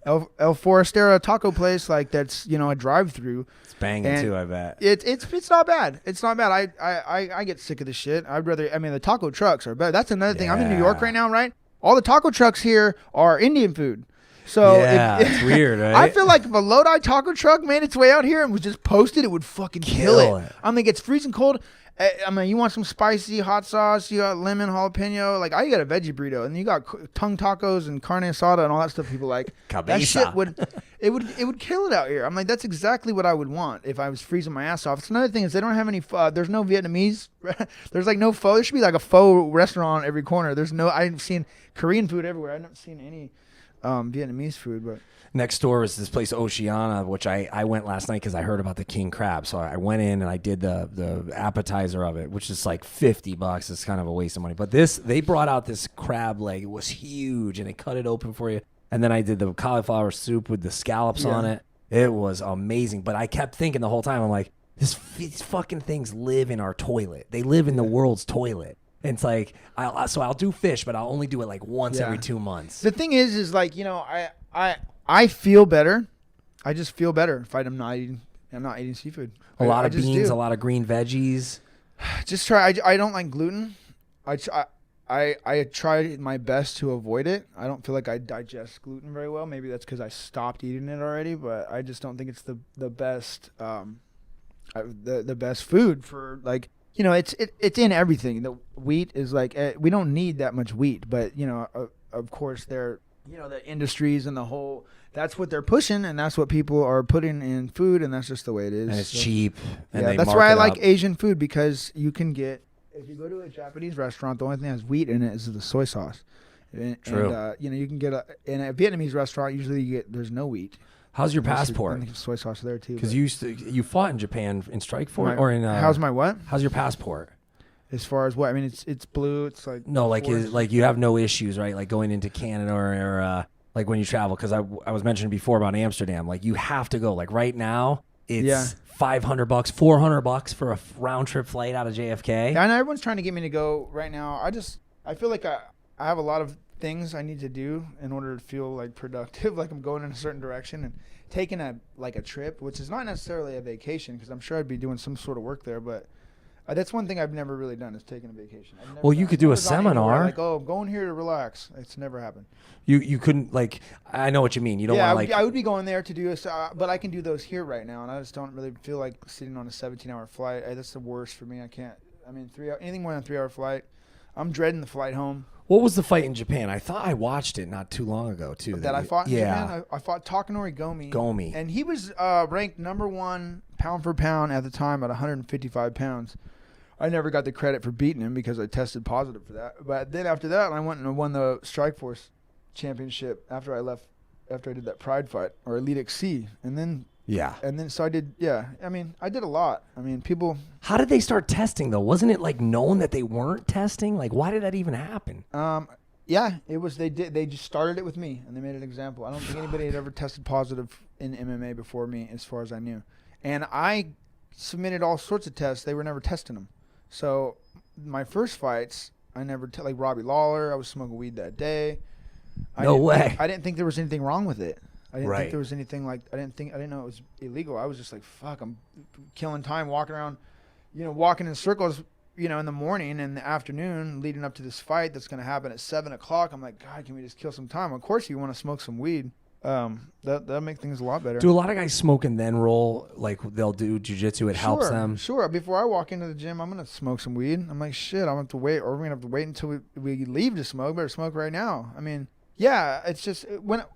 El Forastero taco place. Like that's, a drive through. It's banging too, I bet. It's not bad. It's not bad. I get sick of this shit. The taco trucks are better. That's another thing. I'm in New York right now, right? All the taco trucks here are Indian food. So it's weird, right? I feel like if a Lodi taco truck made its way out here and was just posted, it would fucking kill it. It's freezing cold. You want some spicy hot sauce? You got lemon, jalapeno. Like I got a veggie burrito, and you got tongue tacos and carne asada and all that stuff. People like that shit would kill it out here. I'm like, that's exactly what I would want if I was freezing my ass off. It's another thing is they don't have any. There's no Vietnamese. There's like no pho. There should be like a pho restaurant on every corner. I've seen Korean food everywhere. I've not seen any Vietnamese food, but. Next door is this place Oceana, which I went last night because I heard about the king crab. So I went in and I did the appetizer of it, which is like $50. It's kind of a waste of money. But they brought out this crab leg. It was huge, and they cut it open for you. And then I did the cauliflower soup with the scallops on it. It was amazing. But I kept thinking the whole time, I'm like, these fucking things live in our toilet. They live in the world's toilet. And it's like, I'll do fish, but I'll only do it like once every 2 months. The thing is like, I feel better. I just feel better if I'm not eating seafood. A lot of beans, a lot of green veggies. Just try. I don't like gluten. I try my best to avoid it. I don't feel like I digest gluten very well. Maybe that's because I stopped eating it already. But I just don't think it's the best the best food for like. It's in everything. The wheat is like we don't need that much wheat, but of course the industries and the whole that's what they're pushing, and that's what people are putting in food, and that's just the way it is. And it's So, cheap. And yeah, they that's mark why I it like up. Asian food, because you can get, if you go to a Japanese restaurant, the only thing that has wheat in it is the soy sauce. True. And, you can get in a Vietnamese restaurant, usually there's no wheat. How's your Unless passport? and soy sauce there too. Because but- you fought in Japan in Strike Force My- or in how's my what? how's your passport? As far as what? I mean, it's blue. It's like No, like forest. like you have no issues, right? Like going into Canada or like when you travel. Because I was mentioning before about Amsterdam. Like you have to go. Like right now, it's Yeah. $500, $400 for a round trip flight out of JFK. Yeah, I know everyone's trying to get me to go right now. I feel like I have a lot of things I need to do in order to feel like productive, like I'm going in a certain direction, and taking a trip, which is not necessarily a vacation, because I'm sure I'd be doing some sort of work there, but that's one thing I've never really done, is taking a vacation. I've never Well, you done- could do a I've never gone anywhere seminar. like, oh, I'm going here to relax. It's never happened. You couldn't like. I know what you mean. You don't Yeah, want to like. I would be going there to do but I can do those here right now, and I just don't really feel like sitting on a 17-hour flight. That's the worst for me. I can't. I mean, anything more than a 3-hour flight, I'm dreading the flight home. What was the fight in Japan? I thought I watched it not too long ago too. That I fought in Yeah. Japan. I fought Takanori Gomi. Gomi. And he was ranked number 1 pound for pound at the time at 155 pounds. I never got the credit for beating him because I tested positive for that. But then after that, I went and won the Strikeforce championship after I did that Pride fight, or Elite XC. Yeah. So I did, yeah. I mean, I did a lot. I mean, people, How did they start testing though? Wasn't it like known that they weren't testing? Like, why did that even happen? yeah, it was, they just started it with me, and they made an example. I don't think anybody had ever tested positive in MMA before me, as far as I knew. And I submitted all sorts of tests. They were never testing them. So my first fights, I never, like Robbie Lawler, I was smoking weed that day. No way. I didn't think there was anything wrong with it. I didn't Right. think there was anything like, I didn't know it was illegal. I was just like, fuck, I'm killing time walking around, walking in circles, in the morning and the afternoon leading up to this fight that's going to happen at 7 o'clock. I'm like, God, can we just kill some time? Of course you want to smoke some weed. That'll make things a lot better. Do a lot of guys smoke and then roll? Like they'll do jujitsu. It helps them. Sure. Before I walk into the gym, I'm going to smoke some weed. I'm like, shit, I'm going to have to wait, or we're going to have to wait until we leave to smoke. Better smoke right now. I mean, yeah, it's just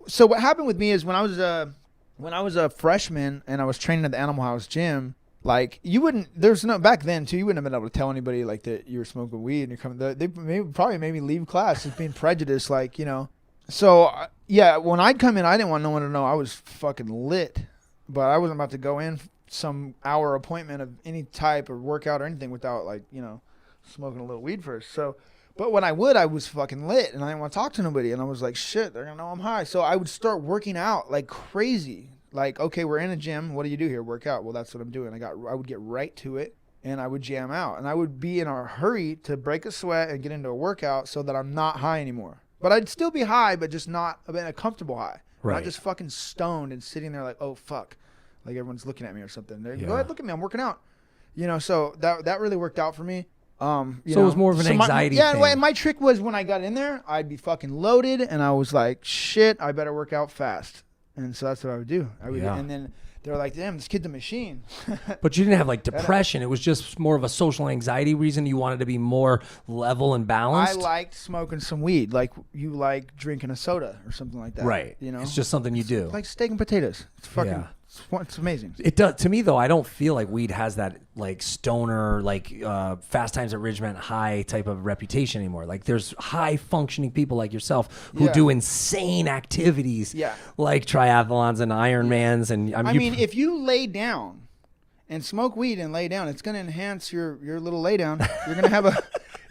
so what happened with me is when I was a freshman and I was training at the Animal House gym, like back then too, you wouldn't have been able to tell anybody like that you were smoking weed and you're coming. They probably made me leave class as being prejudiced, like, So yeah, when I'd come in, I didn't want no one to know I was fucking lit, but I wasn't about to go in some hour appointment of any type or workout or anything without smoking a little weed first. So. But when I was fucking lit, and I didn't want to talk to nobody, and I was like, shit, they're going to know I'm high. So I would start working out like crazy. Like, okay, we're in a gym. What do you do here? Work out. Well, that's what I'm doing. I would get right to it, and I would jam out. And I would be in a hurry to break a sweat and get into a workout so that I'm not high anymore. But I'd still be high, but just not a comfortable high. Right. Not just fucking stoned and sitting there like, oh, fuck. Like everyone's looking at me or something. Go Yeah. ahead, look at me. I'm working out. So that really worked out for me. So it was more of an anxiety thing. Yeah, my trick was when I got in there, I'd be fucking loaded, and I was like, shit, I better work out fast. And so that's what I would do. And then they were like, damn, this kid's a machine. But you didn't have like depression. It was just more of a social anxiety reason. You wanted to be more level and I balanced. liked smoking some weed, like you like drinking a soda or something like that. Right. It's just something you do. Like steak and potatoes. It's fucking, Yeah. it's amazing. It does to me though. I don't feel like weed has that like stoner, like Fast Times at Ridgemont High type of reputation anymore. Like there's high functioning people like yourself who Yeah. do insane activities, Yeah. like triathlons and Ironmans. And I mean, if you lay down and smoke weed and lay down, it's going to enhance your little lay down. You're going to have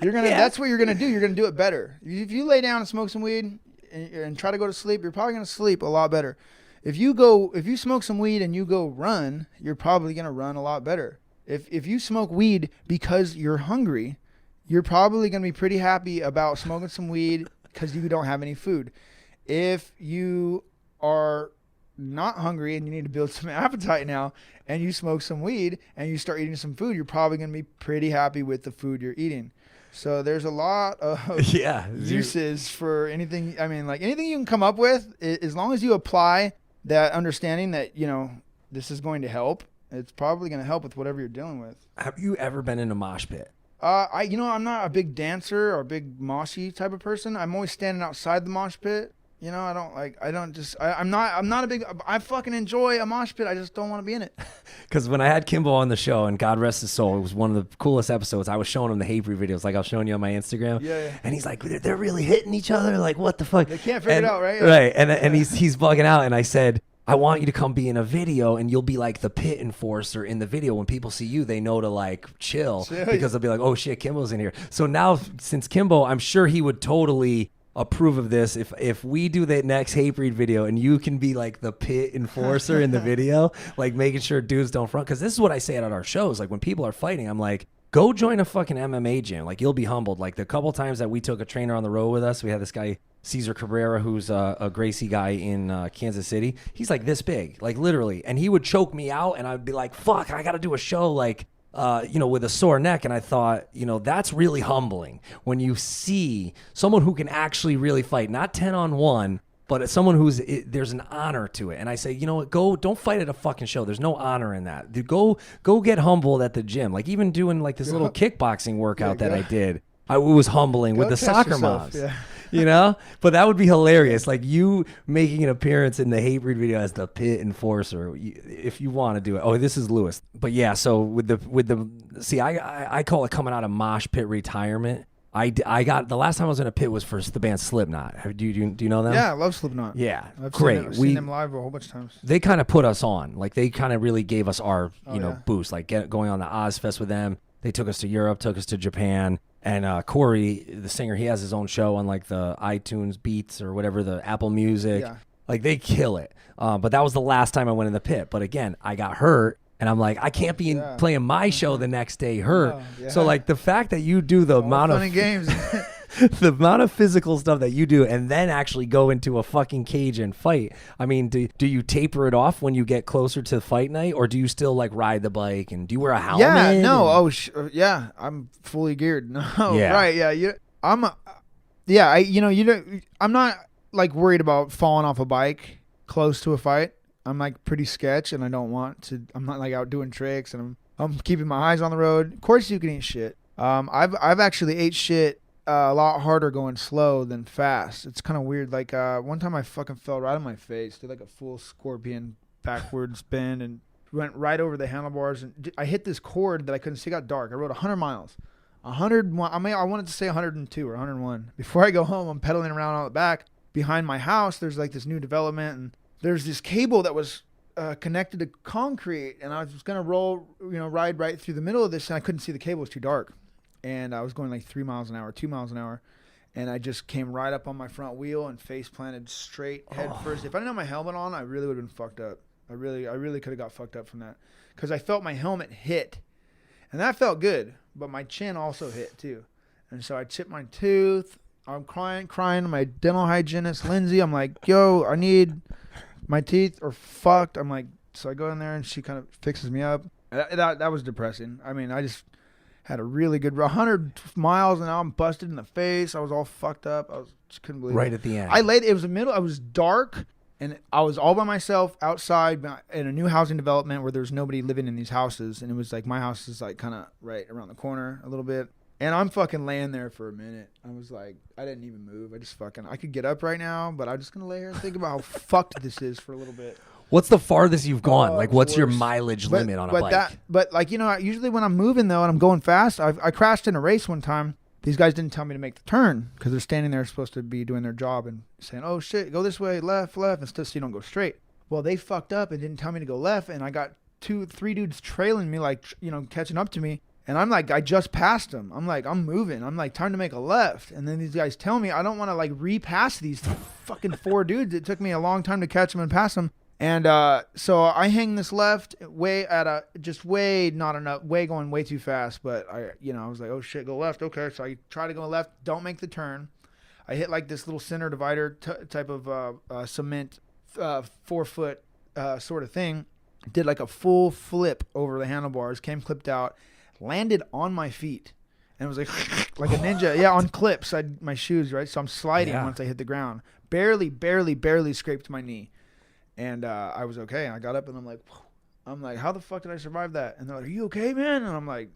that's what you're going to do. You're going to do it better. If you lay down and smoke some weed and try to go to sleep, you're probably going to sleep a lot better. If you smoke some weed and you go run, you're probably going to run a lot better. If you smoke weed because you're hungry, you're probably going to be pretty happy about smoking some weed because you don't have any food. If you are not hungry and you need to build some appetite now and you smoke some weed and you start eating some food, you're probably going to be pretty happy with the food you're eating. So there's a lot of uses for anything. I mean, like anything you can come up with, as long as you apply that understanding that, this is going to help, it's probably going to help with whatever you're dealing with. have you ever been in a mosh pit? I'm not a big dancer or a big moshy type of person. I'm always standing outside the mosh pit, You know, I'm not a big, I fucking enjoy a mosh pit. I just don't want to be in it. Because when I had Kimbo on the show, and God rest his soul, it was one of the coolest episodes. I was showing him the Hatebreed videos, like I was showing you on my Instagram. Yeah. And he's like, they're really hitting each other. Like, what the fuck? They can't figure it out, right? Right. And he's bugging out. And I said, I want you to come be in a video, and you'll be like the pit enforcer in the video. When people see you, they know to like chill because they'll be like, oh shit, Kimbo's in here. So now, since Kimbo, I'm sure he would totally approve of this if we do the next Hatebreed video and you can be like the pit enforcer in the video, like making sure dudes don't front. Because this is what I say at our shows. Like when people are fighting, I'm like, go join a fucking MMA gym. Like you'll be humbled. Like the couple times that we took a trainer on the road with us, we had this guy Cesar Cabrera, who's a Gracie guy in Kansas City. He's like this big, like literally, and he would choke me out, and I'd be like, fuck, I got to do a show like. With a sore neck. And I thought, that's really humbling when you see someone who can actually really fight, not 10-on-1, but it's someone there's an honor to it. And I say, you know what, don't fight at a fucking show. There's no honor in that. Dude, go get humbled at the gym. Like even doing like this little kickboxing workout that I did. It was humbling with the soccer moms. Yeah. But that would be hilarious. Like you making an appearance in the Hatebreed video as the pit enforcer, if you want to do it. Oh, this is Lewis. But yeah, so with the see, I call it coming out of mosh pit retirement. I got the last time I was in a pit was for the band Slipknot. Do you know them? Yeah, I love Slipknot. Yeah, I've great. Seen them live a whole bunch of times. They kind of put us on. Like they kind of really gave us our boost. Like going on the Ozfest with them. They took us to Europe, took us to Japan. And Corey, the singer, he has his own show on like the iTunes Beats or whatever, the Apple Music. Yeah. Like they kill it. But that was the last time I went in the pit. But again, I got hurt. And I'm like, I can't be playing my show the next day hurt. Oh, yeah. So like the fact that you do the amount of games. the amount of physical stuff that you do and then actually go into a fucking cage and fight. I mean, do you taper it off when you get closer to fight night, or do you still like ride the bike, and do you wear a helmet? Yeah, no. Yeah, I'm fully geared. No, yeah. Right. Yeah. I'm not like worried about falling off a bike close to a fight. I'm like pretty sketch, and I don't want to. I'm not like out doing tricks, and I'm keeping my eyes on the road. Of course, you can eat shit. I've actually ate shit a lot harder going slow than fast. It's kind of weird. Like one time I fucking fell right on my face, did like a full scorpion backwards spin, and went right over the handlebars. And I hit this cord that I couldn't see. It got dark. I rode 100 miles. 101. I wanted to say 102 or 101. Before I go home, I'm pedaling around on the back behind my house. There's like this new development, and there's this cable that was connected to concrete, and I was gonna ride right through the middle of this, and I couldn't see the cable. It was too dark, and I was going like 3 miles an hour, 2 miles an hour, and I just came right up on my front wheel and face planted straight head first. If I didn't have my helmet on, I really would have been fucked up. I really could have got fucked up from that, because I felt my helmet hit, and that felt good, but my chin also hit too, and so I chipped my tooth. I'm crying to my dental hygienist, Lindsay. I'm like, yo, I need... my teeth are fucked. I'm like, so I go in there and she kind of fixes me up. That was depressing. I mean, I just had a really good 100 miles and now I'm busted in the face. I was all fucked up. Just couldn't believe it. Right at the end. It was the middle. I was dark and I was all by myself outside in a new housing development where there's nobody living in these houses. And it was like, my house is like kind of right around the corner a little bit. And I'm fucking laying there for a minute. I was like, I didn't even move. I could get up right now, but I'm just going to lay here and think about how fucked this is for a little bit. What's the farthest you've gone? Like, what's your mileage limit on a bike? But like, usually when I'm moving though, and I'm going fast, I crashed in a race one time. These guys didn't tell me to make the turn because they're standing there supposed to be doing their job and saying, oh shit, go this way, left, and stuff, so you don't go straight. Well, they fucked up and didn't tell me to go left. And I got 2-3 dudes trailing me, like, catching up to me. And I'm like, I just passed them. I'm like, I'm moving. I'm like, time to make a left. And then these guys tell me I don't want to like repass these fucking 4 dudes. It took me a long time to catch them and pass them. And so I hang this left way going way too fast. But I was like, oh shit, go left. Okay. So I try to go left. Don't make the turn. I hit like this little center divider type of cement 4-foot sort of thing. Did like a full flip over the handlebars. Came clipped out. Landed on my feet, and it was like a ninja. Yeah, on clips. My shoes, right? So I'm sliding once I hit the ground. Barely scraped my knee, and I was okay. And I got up, and I'm like, I'm like, how the fuck did I survive that? And they're like, are you okay, man? And I'm like,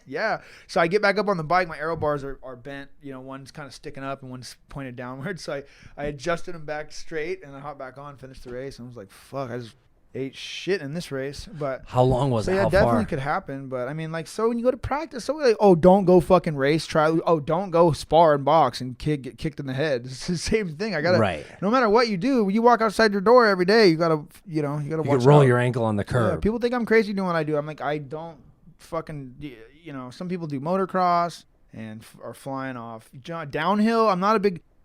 yeah. So I get back up on the bike. My aero bars are bent. One's kind of sticking up and one's pointed downward. So I adjusted them back straight and I hopped back on, finished the race. And I was like, fuck, I just ate shit in this race. But How long was so it? yeah, How definitely far? could happen. But I mean, like, so when you go to practice, so like, oh, don't go fucking race. Don't go spar and box and get kicked in the head. It's the same thing. I gotta. Right. No matter what you do, you walk outside your door every day. You gotta watch You could roll out. your ankle on the Yeah, curb. people think I'm crazy doing what I do. I'm like, I don't fucking, some people do motocross and are flying off. Downhill,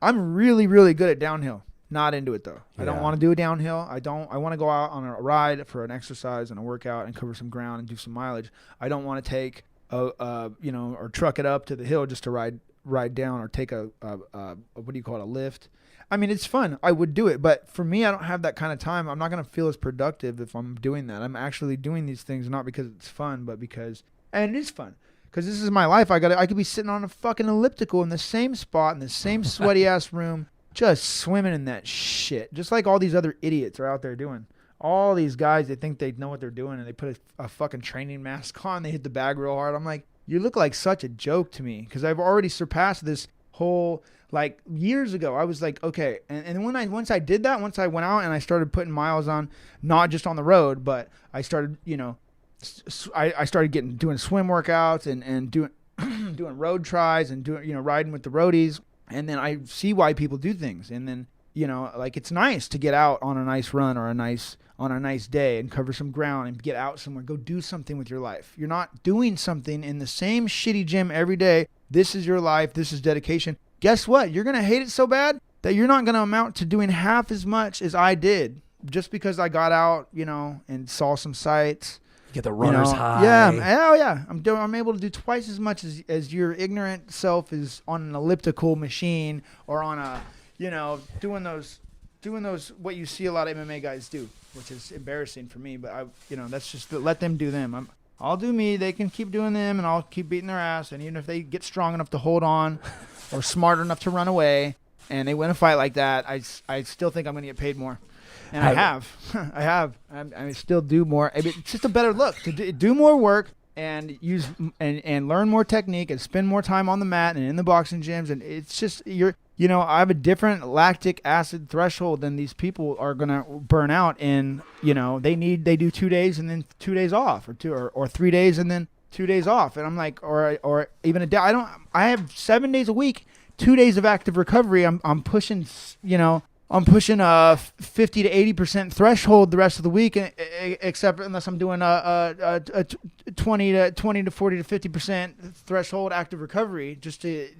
I'm really, really good at downhill. Not into it though. I don't Yeah. want to do a downhill. I want to go out on a ride for an exercise and a workout and cover some ground and do some mileage. I don't want to take or truck it up to the hill just to ride down or take a what do you call it, a lift. I mean, it's fun. I would do it, but for me, I don't have that kind of time. I'm not going to feel as productive if I'm doing that. I'm actually doing these things not because it's fun, but because, and it is fun, because this is my life. I could be sitting on a fucking elliptical in the same spot in the same sweaty ass room, just swimming in that shit, just like all these other idiots are out there doing. All these guys, they think they know what they're doing, and they put a fucking training mask on. They hit the bag real hard. I'm like, you look like such a joke to me, because I've already surpassed this whole. Like years ago, I was like, okay, and once I did that, once I went out and I started putting miles on, not just on the road, but I started, I started doing swim workouts and doing doing road tries and doing riding with the roadies, and then I see why people do things, and then like it's nice to get out on a nice run or on a nice day and cover some ground and get out somewhere, go do something with your life. You're not doing something in the same shitty gym every day. This is your life. This is dedication. Guess what? You're going to hate it so bad that you're not going to amount to doing half as much as I did just because I got out, and saw some sights. Get the runner's high. Yeah. Oh, yeah. I'm able to do twice as much as your ignorant self is on an elliptical machine or on a, doing those what you see a lot of MMA guys do, which is embarrassing for me. But that's just let them do them. I'll do me. They can keep doing them, and I'll keep beating their ass. And even if they get strong enough to hold on or smart enough to run away and they win a fight like that, I still think I'm going to get paid more. And I have. I still do more. I mean, it's just a better look to do more work and use and learn more technique and spend more time on the mat and in the boxing gyms. And it's just I have a different lactic acid threshold than these people are gonna burn out in. They do 2 days and then 2 days off, or 3 days and then 2 days off. And I'm like, or even a day. I have 7 days a week, 2 days of active recovery. I'm pushing, I'm pushing a 50 to 80% threshold the rest of the week, except unless I'm doing a 20 to 40 to 50% threshold active recovery,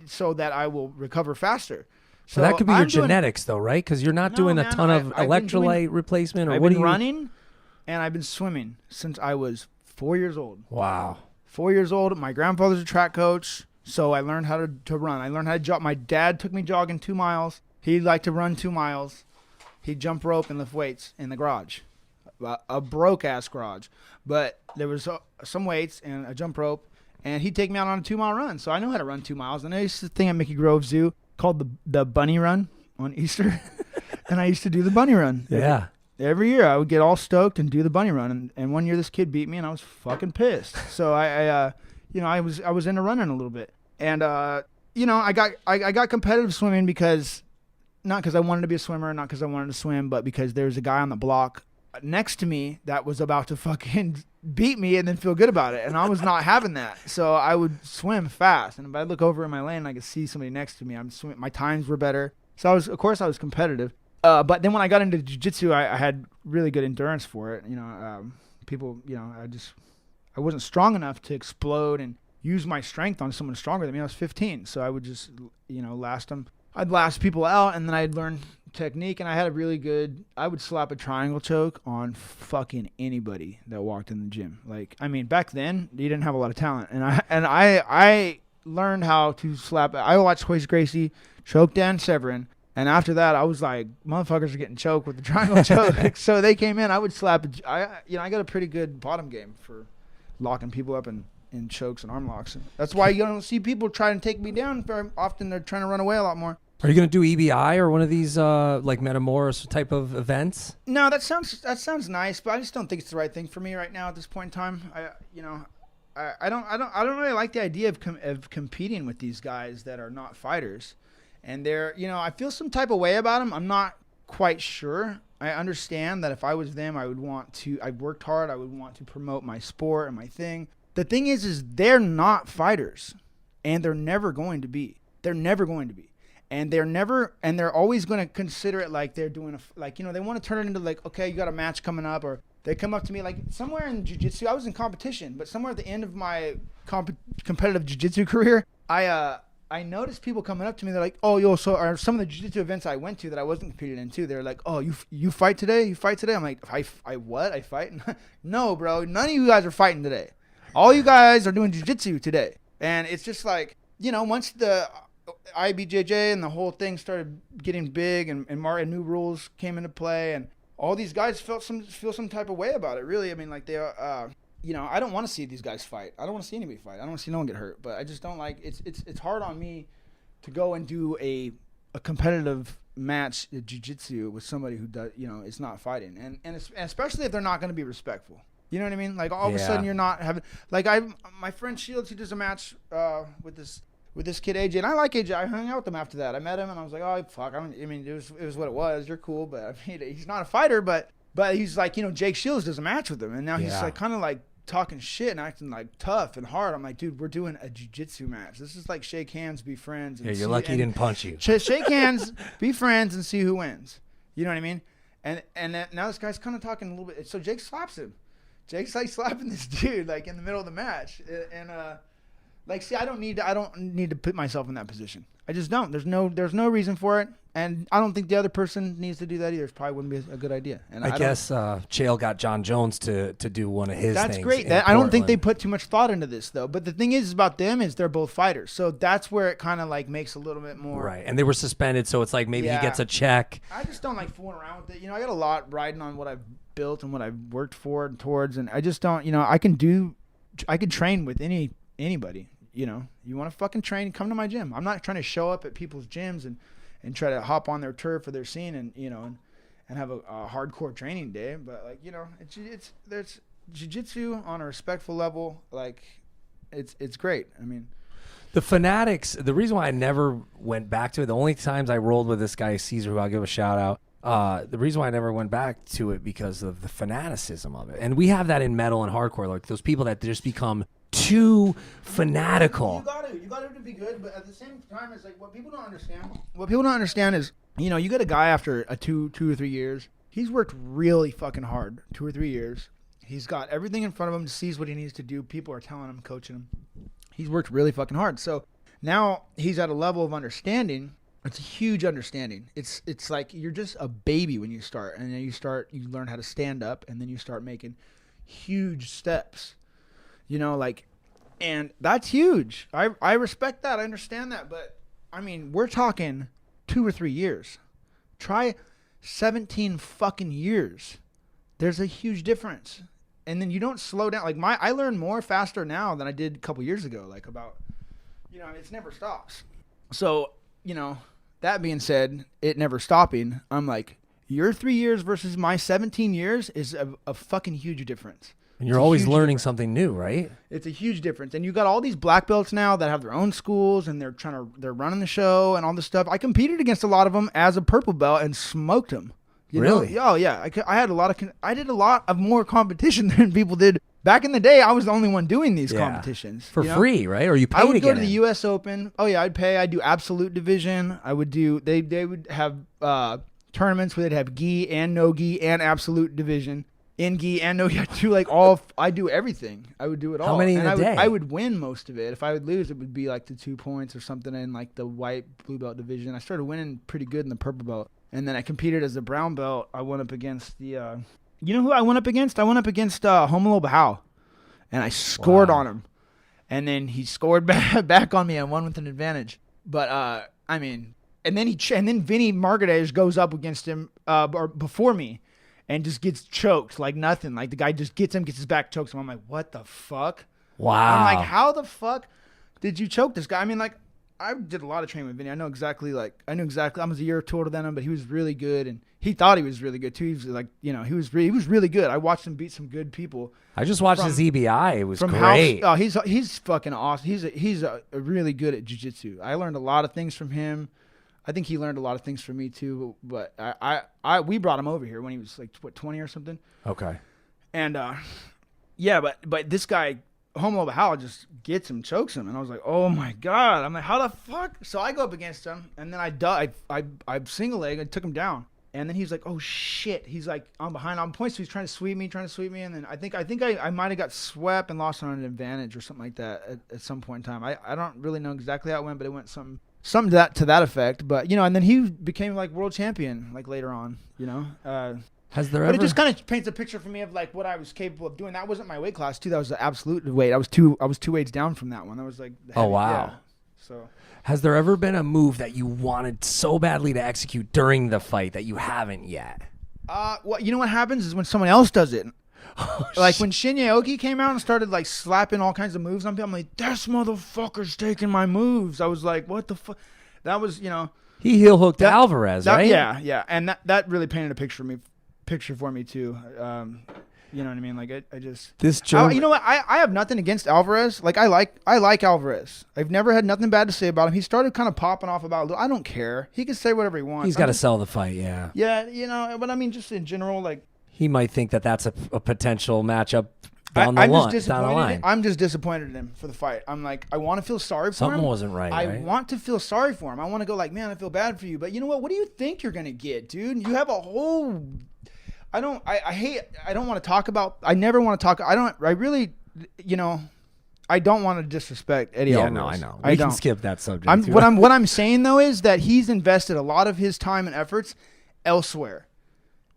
so that I will recover faster. So that could be your genetics, though, right? Because you're not doing a ton of electrolyte replacement, or I've what been running, and I've been swimming since I was 4 years old. Wow. 4 years old. My grandfather's a track coach, so I learned how to run. I learned how to jog. My dad took me jogging 2 miles. He'd like to run 2 miles. He'd jump rope and lift weights in the garage, a broke-ass garage. But there was some weights and a jump rope, and he'd take me out on a 2-mile run. So I know how to run 2 miles. And I used to thing at Mickey Grove Zoo called the bunny run on Easter, and I used to do the bunny run. Yeah. Every year I would get all stoked and do the bunny run. And one year this kid beat me, and I was fucking pissed. So I was into running a little bit. And, I got competitive swimming because... Not because I wanted to be a swimmer, not because I wanted to swim, but because there was a guy on the block next to me that was about to fucking beat me and then feel good about it. And I was not having that. So I would swim fast. And if I look over in my lane and I could see somebody next to me, I'm swimming. My times were better. So of course I was competitive. But then when I got into jiu-jitsu, I had really good endurance for it. People, I wasn't strong enough to explode and use my strength on someone stronger than me. I was 15. So I would just, last them. I'd last people out, and then I'd learn technique, and I had I would slap a triangle choke on fucking anybody that walked in the gym. Back then, you didn't have a lot of talent, and I learned how to slap. I watched Hoist Gracie choke Dan Severin, and after that, I was like, motherfuckers are getting choked with the triangle choke. So they came in, I would slap. I got a pretty good bottom game for locking people up in chokes and arm locks. That's why you don't see people trying to take me down very often. They're trying to run away a lot more. Are you going to do EBI or one of these like Metamoris type of events? No, that sounds nice, but I just don't think it's the right thing for me right now at this point in time. I don't really like the idea of competing with these guys that are not fighters, and they're, I feel some type of way about them. I'm not quite sure. I understand that if I was them, I've worked hard. I would want to promote my sport and my thing. The thing is they're not fighters, and they're never going to be. They're never going to be. And they're always going to consider it like they're doing they want to turn it into like, okay, you got a match coming up, or they come up to me like somewhere in jiu-jitsu. I was in competition, but somewhere at the end of my competitive jiu-jitsu career, I noticed people coming up to me. They're like, oh, yo, so are some of the jiu-jitsu events I went to that I wasn't competing in too, they're like, oh, you fight today? You fight today? I'm like, I what? I fight? No, bro. None of you guys are fighting today. All you guys are doing jiu-jitsu today. And it's just like, once the IBJJ and the whole thing started getting big and new rules came into play, and all these guys feel some type of way about it, really. I mean, like, they I don't want to see these guys fight. I don't want to see anybody fight. I don't want to see no one get hurt. But I just don't like it's hard on me to go and do a competitive match jiu-jitsu with somebody who does, is not fighting, and especially if they're not going to be respectful. You know what I mean? Like, all of a sudden you're not having, like, my friend Shields, he does a match with this kid AJ, and I like AJ. I hung out with him after that. I met him, and I was like, oh fuck. It was what it was. You're cool, but I mean, he's not a fighter, but he's like, Jake Shields does a match with him, and now he's like kind of like talking shit and acting like tough and hard. I'm like, dude, we're doing a jiu-jitsu match. This is like shake hands, be friends. And you're lucky he didn't punch you. Shake hands, be friends, and see who wins. You know what I mean? And now this guy's kind of talking a little bit. So Jake slaps him. Jake's like slapping this dude like in the middle of the match, and like, see, I don't need to put myself in that position. I just don't. There's no reason for it, and I don't think the other person needs to do that either. It probably wouldn't be a good idea. And I guess Chael got John Jones to do one of his. That's things. Great. I don't think they put too much thought into this though. But the thing is about them is they're both fighters, so that's where it kind of like makes a little bit more right. And they were suspended, so it's like maybe he gets a check. I just don't like fooling around with it. I got a lot riding on what I've built and what I've worked for and towards, and I just don't. I could train with anybody. You want to fucking train, come to my gym. I'm not trying to show up at people's gyms and try to hop on their turf or their scene and have a hardcore training day. But like, there's jiu-jitsu on a respectful level. Like, it's great. I mean, the Fanatics, the reason why I never went back to it, the only times I rolled with this guy, Caesar, who I'll give a shout out, the reason why I never went back to it because of the fanaticism of it. And we have that in metal and hardcore, like those people that just become too fanatical. You got to be good, but at the same time, it's like what people don't understand is, you get a guy after a 2 or 3 years, he's worked really fucking hard, 2 or 3 years. He's got everything in front of him, sees what he needs to do. People are telling him, coaching him. He's worked really fucking hard. So now he's at a level of understanding. It's a huge understanding. It's like you're just a baby when you start, and then you learn how to stand up, and then you start making huge steps. And that's huge. I respect that. I understand that. But, I mean, we're talking 2 or 3 years. Try 17 fucking years. There's a huge difference. And then you don't slow down. Like, I learn more faster now than I did a couple years ago. Like, about, it never stops. So, that being said, it never stopping, I'm like, your 3 years versus my 17 years is a fucking huge difference. And you're always learning something new, right? It's a huge difference. And you got all these black belts now that have their own schools, and they're running the show and all this stuff. I competed against a lot of them as a purple belt and smoked them. Really? Oh yeah. I did a lot of more competition than people did back in the day. I was the only one doing these competitions for free, right? Or you paid? I would go to the U.S. Open. Oh yeah, I'd pay. I'd do absolute division. I would do. They would have tournaments where they'd have gi and no gi and absolute division. In gi and no gi, I do everything. I would do it all. How many in a day? I would win most of it. If I would lose, it would be like the 2 points or something in like the white blue belt division. I started winning pretty good in the purple belt, and then I competed as a brown belt. I went up against the, you know who I went up against? I went up against Homolo Bahau, and I scored on him, and then he scored back on me. I won with an advantage. But I mean, and then Vinny Margadej goes up against him or before me. And just gets choked like nothing. Like the guy just gets his back, chokes him. I'm like, what the fuck? Wow. I'm like, how the fuck did you choke this guy? I mean, like, I did a lot of training with Vinny. I knew exactly. I was a year older than him, but he was really good, and he thought he was really good too. He was like, he was really good. I watched him beat some good people. I just watched his EBI. It was From great. He's fucking awesome. He's really good at jiu-jitsu. I learned a lot of things from him. I think he learned a lot of things from me too. But we brought him over here when he was like 20 or something. Okay. And but this guy Homo Bahal just gets him, chokes him, and I was like, oh my god. I'm like, how the fuck? So I go up against him, and then I single leg, I took him down. And then he's like, oh shit. He's like, I'm behind on points. So he's trying to sweep me. And then I think I might have got swept and lost on an advantage or something like that at some point in time. I don't really know exactly how it went, but it went something to that effect. But, and then he became like world champion like later on, Has there but ever? it just kind of paints a picture for me of like what I was capable of doing. That wasn't my weight class too. That was the absolute weight. I was two weights down from that one. That was like heavy. Oh, wow. Yeah. So Has there ever been a move that you wanted so badly to execute during the fight that you haven't yet? well, you know what happens is when someone else does it. Like when Shinya Oki came out and started like slapping all kinds of moves on people, I'm like, this motherfucker's taking my moves. I was like, what the fuck? That was, He heel hooked Alvarez, right? Yeah, and that really painted a picture for me too. You know what I mean? Like I just This joke. you know what? I have nothing against Alvarez. Like I like Alvarez. I've never had nothing bad to say about him. He started kind of popping off about. I don't care. He can say whatever he wants. He's got to sell the fight, yeah. Yeah, but I mean, just in general, like. He might think that that's a potential matchup down the line. I'm just disappointed in him for the fight. I'm like, I want to feel sorry for him. Something wasn't right, I right? want to feel sorry for him. I want to go like, man, I feel bad for you. But you know what? What do you think you're gonna get, dude? You have a whole. I don't want to talk about. I never want to talk. I really, I don't want to disrespect Eddie Alvarez. No, I know. We can skip that subject. What I'm saying though is that he's invested a lot of his time and efforts elsewhere.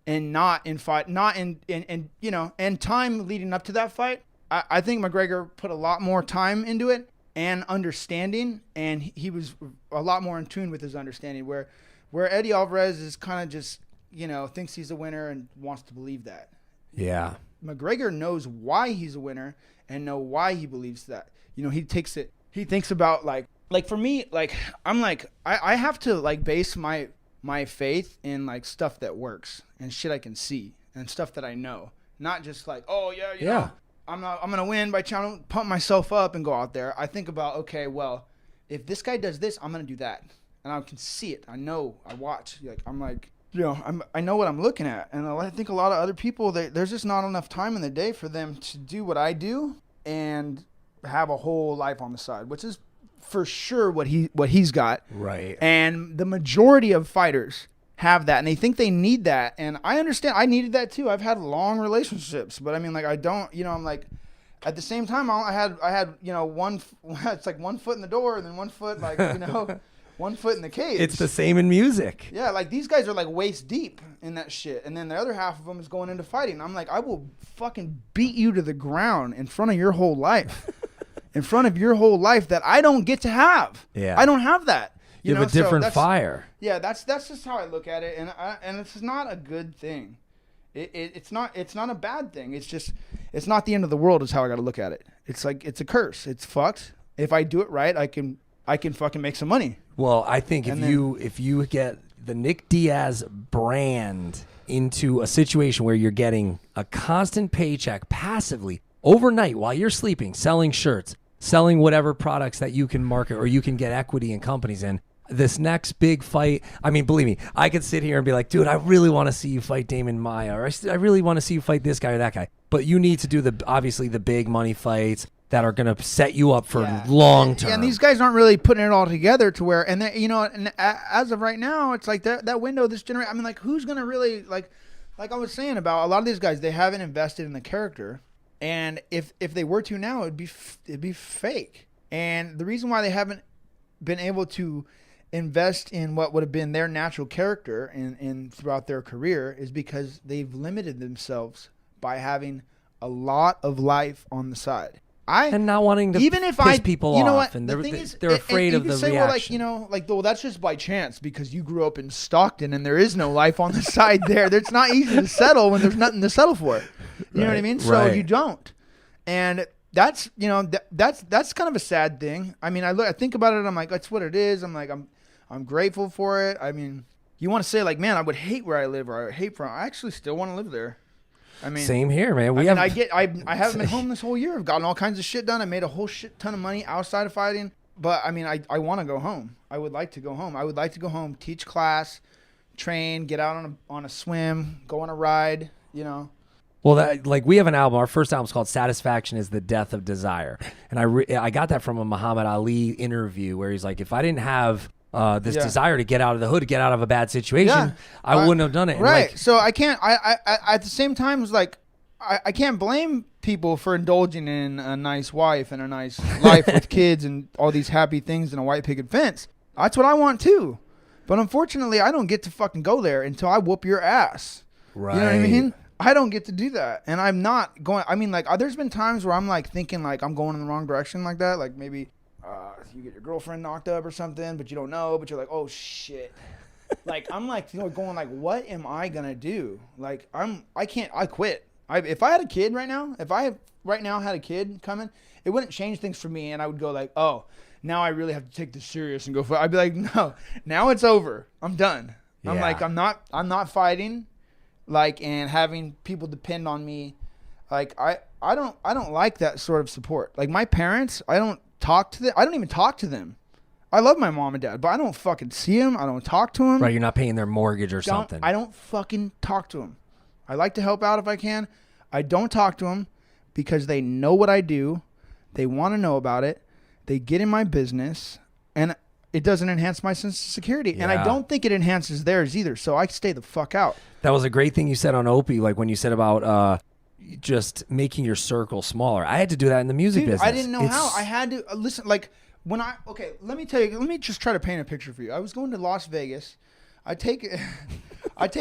And not in fight, not in and time leading up to that fight. I think McGregor put a lot more time into it and understanding, and he was a lot more in tune with his understanding. Where Eddie Alvarez is kind of just thinks he's a winner and wants to believe that. Yeah. McGregor knows why he's a winner and know why he believes that. He takes it. He thinks about like for me, like I'm like I have to like base my faith in like stuff that works and shit I can see and stuff that I know, not just like, oh yeah, I'm gonna win by trying to pump myself up and go out there. I think about, okay, well, if this guy does this, I'm gonna do that, and I can see it. I know. I watch. Like I'm like, I know what I'm looking at, and I think a lot of other people, there's just not enough time in the day for them to do what I do and have a whole life on the side, which is for sure what he's got. Right. And the majority of fighters have that, and they think they need that. And I understand. I needed that too. I've had long relationships, but I mean, like I don't. I'm like, at the same time, I had one. It's like 1 foot in the door, and then 1 foot like 1 foot in the cage. It's the same in music. Yeah, like these guys are like waist deep in that shit, and then the other half of them is going into fighting. I'm like, I will fucking beat you to the ground in front of your whole life. In front of your whole life that I don't get to have. Yeah. I don't have that. You have a different fire. Yeah, that's just how I look at it, and it's not a good thing. It's not a bad thing. It's not the end of the world is how I got to look at it. It's like it's a curse. It's fucked. If I do it right, I can fucking make some money. Well, I think if you get the Nick Diaz brand into a situation where you're getting a constant paycheck passively overnight while you're sleeping, selling shirts, selling whatever products that you can market or you can get equity in companies in, this next big fight, I mean, believe me, I could sit here and be like, dude, I really want to see you fight Damon Maia, or I really want to see you fight this guy or that guy. But you need to do obviously the big money fights that are going to set you up for long term. Yeah, and these guys aren't really putting it all together to where, and as of right now, it's like that window, this generation, I mean, like, who's going to really, like I was saying about a lot of these guys, they haven't invested in the character. And if they were to now, it'd be fake. And the reason why they haven't been able to invest in what would have been their natural character in throughout their career is because they've limited themselves by having a lot of life on the side. And not wanting to piss people off, and they're afraid of the reaction. Well, that's just by chance because you grew up in Stockton and there is no life on the side there. It's not easy to settle when there's nothing to settle for. You know what I mean? So you don't. And that's that's kind of a sad thing. I mean, I think about it. I'm like, that's what it is. I'm like, I'm grateful for it. I mean, you want to say like, man, I would hate where I live, or I would hate I actually still want to live there. I mean, Same here, man. I haven't been home this whole year. I've gotten all kinds of shit done. I made a whole shit ton of money outside of fighting. But I mean, I want to go home. I would like to go home. I would like to go home, teach class, train, get out on a swim, go on a ride. You know. Well, we have an album. Our first album is called "Satisfaction Is the Death of Desire," and I got that from a Muhammad Ali interview where he's like, if I didn't have this desire to get out of the hood, to get out of a bad situation, I wouldn't have done it. Right. And so I can't. I at the same time was like, I can't blame people for indulging in a nice wife and a nice life with kids and all these happy things and a white picket fence. That's what I want too. But unfortunately, I don't get to fucking go there until I whoop your ass. Right. You know what I mean? I don't get to do that. And I'm not going. I mean, like, there's been times where I'm like thinking like I'm going in the wrong direction like that. Like maybe you get your girlfriend knocked up or something, but you don't know. But you're like, oh shit. Like I'm like, going like, what am I gonna do? Like I quit. If I had a kid right now, if I right now had a kid coming, it wouldn't change things for me, and I would go like, oh, now I really have to take this serious and go for it. I'd be like, no, now it's over. I'm done. I'm Yeah. like, I'm not fighting, like, and having people depend on me. Like I don't like that sort of support. Like my parents, I don't even talk to them. I love my mom and dad, but I don't fucking see them. I don't talk to them. right, you're not paying their mortgage or something. I don't fucking talk to them. I like to help out if I can. I don't talk to them because they know what I do. They want to know about it. They get in my business, and it doesn't enhance my sense of security. And I Yeah. don't think it enhances theirs either. So I stay the fuck out. That was a great thing you said on Opie, like when you said about just making your circle smaller. I had to do that in the music Dude, business. I didn't know how. I had to listen. Like let me tell you. Let me just try to paint a picture for you. I was going to Las Vegas. I take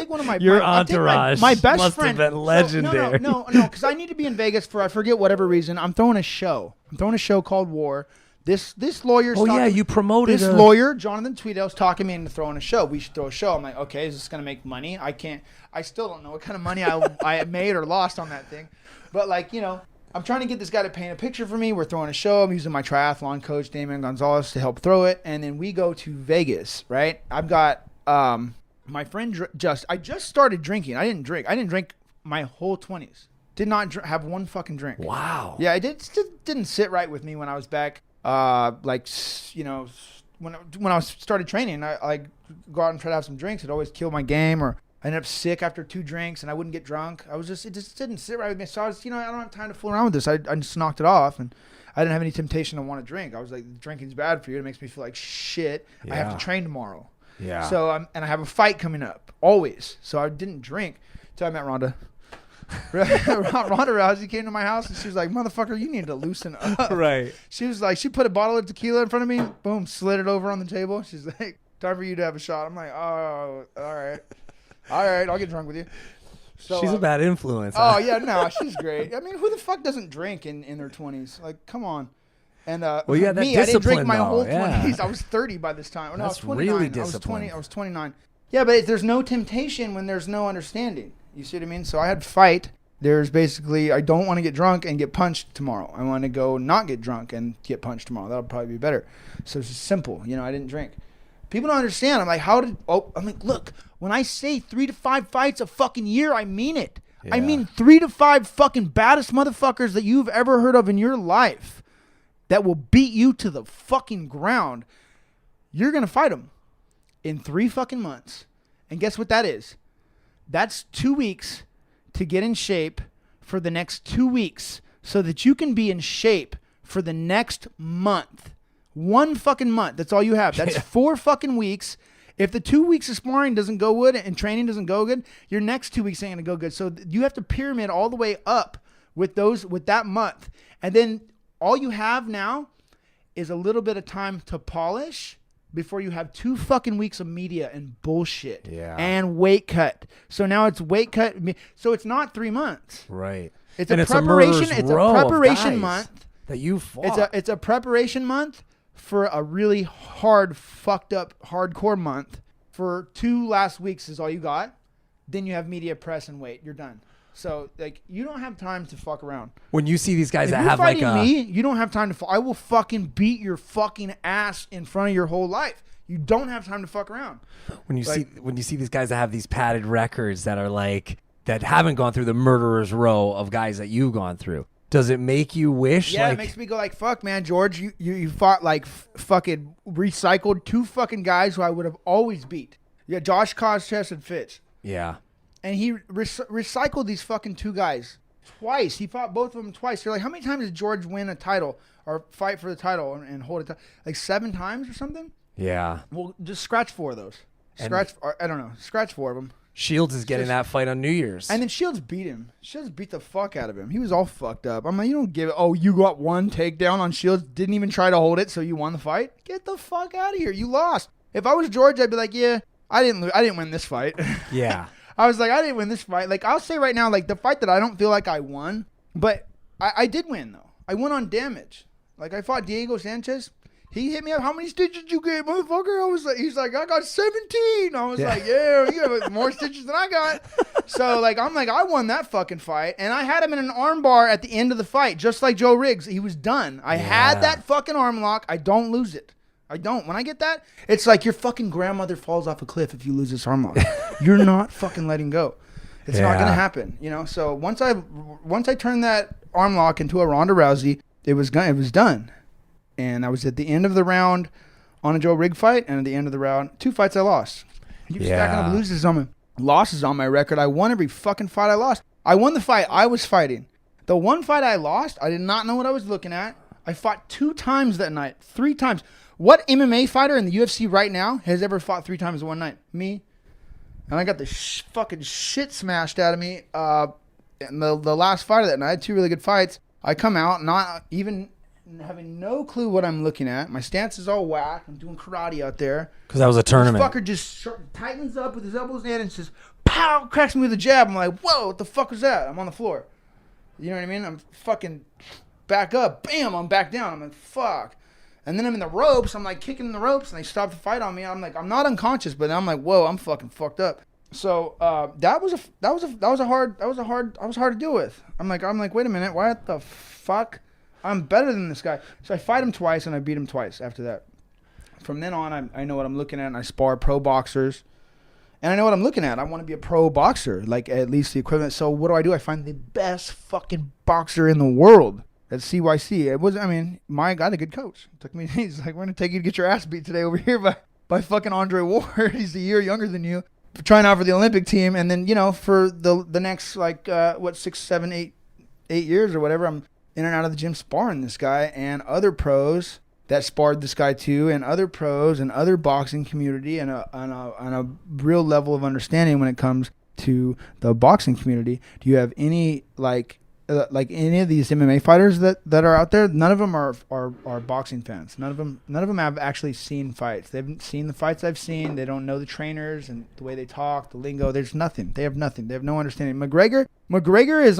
one of my Your I take entourage my best must have friend. been legendary. No, because I need to be in Vegas for I forget whatever reason. I'm throwing a show. I'm throwing a show called War. This lawyer. Oh yeah, you promoted this lawyer, Jonathan Tweedale's talking me into throwing a show. We should throw a show. I'm like, okay, is this gonna make money? I still don't know what kind of money I made or lost on that thing, but like I'm trying to get this guy to paint a picture for me. We're throwing a show. I'm using my triathlon coach, Damian Gonzalez, to help throw it. And then we go to Vegas, right? I've got my friend I just started drinking. I didn't drink my whole 20s. Did not have one fucking drink. Wow. Yeah, it didn't sit right with me when I was back. When I started training, I go out and try to have some drinks. It'd always kill my game, or I ended up sick after 2 drinks, and I wouldn't get drunk. It just didn't sit right with me. So I was, I don't have time to fool around with this. I just knocked it off, and I didn't have any temptation to want to drink. I was like, drinking's bad for you. It makes me feel like shit. I have Yeah. to train tomorrow. Yeah. So and I have a fight coming up always. So I didn't drink until I met Rhonda. Rhonda Rousey came to my house and she was like, motherfucker, you need to loosen up. Right. She was like, she put a bottle of tequila in front of me, boom, slid it over on the table. She's like, time for you to have a shot. I'm like, oh, all right, I'll get drunk with you. So, She's a bad influence. Oh yeah, no, she's great. I mean, who the fuck doesn't drink in their 20s? Like, come on. And Well, you had that me, I didn't drink discipline, my though, whole yeah. 20s. I was 30 by this time. No, I was That's 29. really I was disciplined. I was 29. Yeah, but there's no temptation when there's no understanding. You see what I mean? So I had fight. There's basically, I don't want to get drunk and get punched tomorrow. I want to go not get drunk and get punched tomorrow. That'll probably be better. So it's just simple. I didn't drink. People don't understand. I'm like, I'm like, look, when I say 3 to 5 fights a fucking year, I mean it. I Yeah. mean 3 to 5 fucking baddest motherfuckers that you've ever heard of in your life that will beat you to the fucking ground. You're going to fight them in 3 fucking months. And guess what that is? That's 2 weeks to get in shape for the next 2 weeks so that you can be in shape for the next month. 1 fucking month. That's all you have. That's 4 fucking weeks. If the 2 weeks of sparring doesn't go good and training doesn't go good, your next 2 weeks ain't going to go good. So you have to pyramid all the way up with that month. And then all you have now is a little bit of time to polish before you have 2 fucking weeks of media and bullshit. Yeah. And weight cut. So now it's weight cut. So it's not 3 months. Right. It's And a it's a preparation. murderer's It's a row of preparation guys month. that you fought. It's a preparation month for a really hard, fucked up, hardcore month. For 2 last weeks is all you got. Then you have media, press, and weight. You're done. So like, you don't have time to fuck around. When you see these guys If that you're have like fighting a me, you don't have time to. I will fucking beat your fucking ass in front of your whole life. You don't have time to fuck around. when you see these guys that have these padded records that are like that haven't gone through the murderer's row of guys that you've gone through. Does it make you wish? Yeah, like, it makes me go like, fuck, man, George, you fought like fucking recycled 2 fucking guys who I would have always beat. Yeah, Josh Koscheck and Fitz. yeah. And he recycled these fucking 2 guys twice. He fought both of them twice. You're like, how many times did George win a title or fight for the title and hold it? Like 7 times or something? Yeah. Well, just scratch 4 of those. I don't know. Scratch 4 of them. Shields is getting that fight on New Year's. And then Shields beat him. Shields beat the fuck out of him. He was all fucked up. I'm like, you don't give it. Oh, you got 1 takedown on Shields, didn't even try to hold it, so you won the fight? Get the fuck out of here. You lost. If I was George, I'd be like, yeah, I didn't win this fight. yeah. I was like, I didn't win this fight. Like, I'll say right now, like, the fight that I don't feel like I won, but I did win, though. I won on damage. Like, I fought Diego Sanchez. He hit me up. How many stitches you get, motherfucker? I was like, he's like, I got 17. I was like, yeah, you have more stitches than I got. So, like, I'm like, I won that fucking fight. And I had him in an arm bar at the end of the fight, just like Joe Riggs. He was done. I had that fucking arm lock. I don't lose it. I don't. When I get that, it's like your fucking grandmother falls off a cliff if you lose this arm lock. You're not fucking letting go. It's not gonna happen, you know. So once I turned that arm lock into a Ronda Rousey, it was done. And I was at the end of the round on a Joe Rigg fight, and at the end of the round, 2 fights I lost. I keep stacking up losses on my record. I won every fucking fight I lost. I won the fight I was fighting. The one fight I lost, I did not know what I was looking at. I fought 2 times that night, 3 times. What MMA fighter in the UFC right now has ever fought 3 times in one night? Me. And I got the fucking shit smashed out of me. In the last fight of that night, I had 2 really good fights. I come out not even having no clue what I'm looking at. My stance is all whack. I'm doing karate out there. Because that was a tournament. This fucker just tightens up with his elbows in and just pow, cracks me with a jab. I'm like, whoa, what the fuck was that? I'm on the floor. You know what I mean? I'm fucking back up. Bam, I'm back down. I'm like, fuck. And then I'm in the ropes. I'm like kicking in the ropes, and they stop the fight on me. I'm like, I'm not unconscious, but I'm like, whoa, I'm fucking fucked up. So that was hard to deal with. I'm like, wait a minute, what the fuck? I'm better than this guy. So I fight him twice, and I beat him twice after that. From then on, I know what I'm looking at, and I spar pro boxers. And I know what I'm looking at. I want to be a pro boxer, like at least the equivalent. So what do? I find the best fucking boxer in the world at CYC. My guy, a good coach. Took me. He's like, we're gonna take you to get your ass beat today over here by fucking Andre Ward. He's a year younger than you, trying out for the Olympic team. And then for the next 6, 7, 8 years or whatever, I'm in and out of the gym sparring this guy and other pros that sparred this guy too, and other pros and other boxing community, and a real level of understanding when it comes to the boxing community. Do you have any like any of these MMA fighters that are out there? None of them are boxing fans. None of them have actually seen fights. They haven't seen the fights I've seen. They don't know the trainers and the way they talk, the lingo. There's nothing. They have nothing. They have no understanding. McGregor is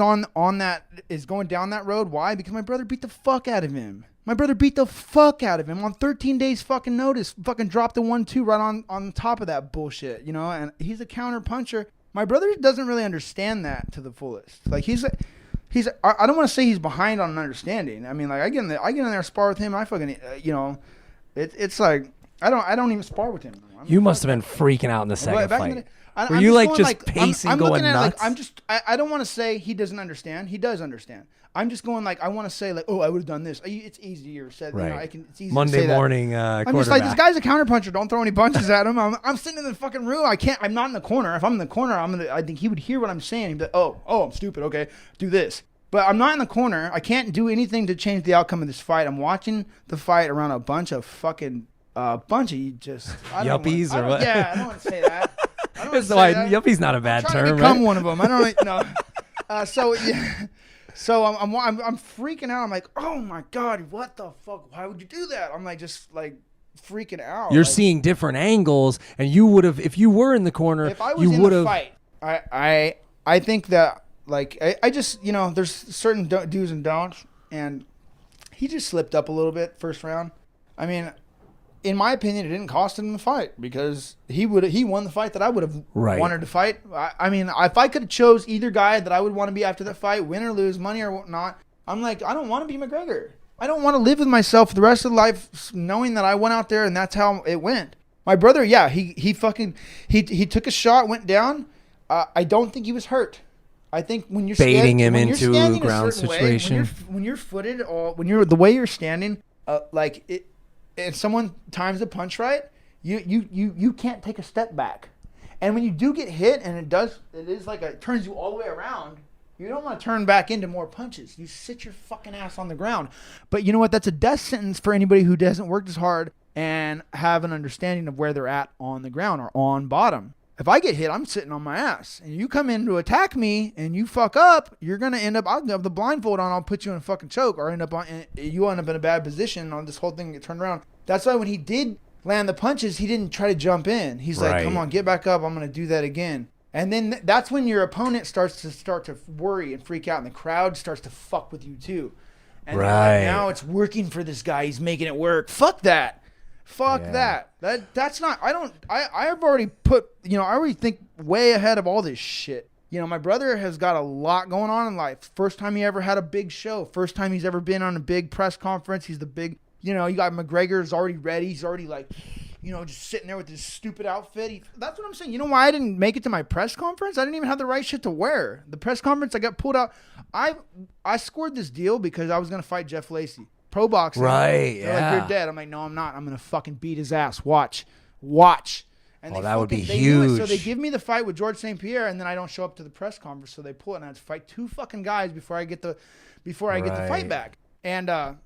is going down that road. Why? Because my brother beat the fuck out of him. My brother beat the fuck out of him on 13 days fucking notice. Fucking dropped the 1-2 right on top of that bullshit, and he's a counter puncher. My brother doesn't really understand that to the fullest. Like I don't want to say he's behind on an understanding. I mean, like I get in there spar with him. I fucking it's like I don't even spar with him. You must have been freaking out in the second fight. Were I'm you just pacing, I'm going looking at nuts? I don't want to say he doesn't understand. He does understand. I'm just going I want to say oh, I would have done this. It's easier said. Right. It's easy Monday to say morning. that. I'm just like, this guy's a counter puncher. Don't throw any punches at him. I'm sitting in the fucking room. I'm not in the corner. If I'm in the corner, I think he would hear what I'm saying. He'd be like, oh, I'm stupid. Okay, do this. But I'm not in the corner. I can't do anything to change the outcome of this fight. I'm watching the fight around a bunch of fucking yuppies or what? Yeah, I don't want to say that. Yuppie's not a bad term. To become right? one of them. I don't know. So I'm freaking out. I'm like, oh my god, what the fuck? Why would you do that? I'm just freaking out. You're seeing different angles, and you would have, if you were in the corner, if I was in the fight, I think that I just there's certain do's and don'ts, and he just slipped up a little bit first round. I mean, in my opinion, it didn't cost him the fight because he won the fight that I would have wanted to fight. I mean, if I could have chose either guy that I would want to be after that fight, win or lose, money or whatnot, I'm like, I don't want to be McGregor. I don't want to live with myself for the rest of life knowing that I went out there and that's how it went. My brother, yeah, he took a shot, went down. I don't think he was hurt. I think when you're baiting him into a ground situation, when you're footed, or when you're the way you're standing, like it. If someone times the punch right, you can't take a step back. And when you do get hit, and it is like it turns you all the way around, you don't want to turn back into more punches. You sit your fucking ass on the ground. But you know what? That's a death sentence for anybody who doesn't work as hard and have an understanding of where they're at on the ground or on bottom. If I get hit, I'm sitting on my ass. And you come in to attack me and you fuck up, you're going to end up, I'll have the blindfold on, I'll put you in a fucking choke, or you end up in a bad position on this whole thing get turned around. That's why when he did land the punches, he didn't try to jump in. He's like, come on, get back up. I'm going to do that again. And then that's when your opponent starts to worry and freak out, and the crowd starts to fuck with you too. And like, now it's working for this guy. He's making it work. Fuck that. Fuck that. That's not. I've already put. I already think way ahead of all this shit. My brother has got a lot going on in life. First time he ever had a big show. First time he's ever been on a big press conference. He's the big. You got McGregor's already ready. He's already like, just sitting there with his stupid outfit. That's what I'm saying. You know why I didn't make it to my press conference? I didn't even have the right shit to wear. The press conference, I got pulled out. I scored this deal because I was going to fight Jeff Lacey. Pro boxing. Right, They're like, you're dead. I'm like, no, I'm not. I'm going to fucking beat his ass. Watch. And that would be they huge. So they give me the fight with George St. Pierre, and then I don't show up to the press conference, so they pull it, and I have to fight two fucking guys before I get the fight back. And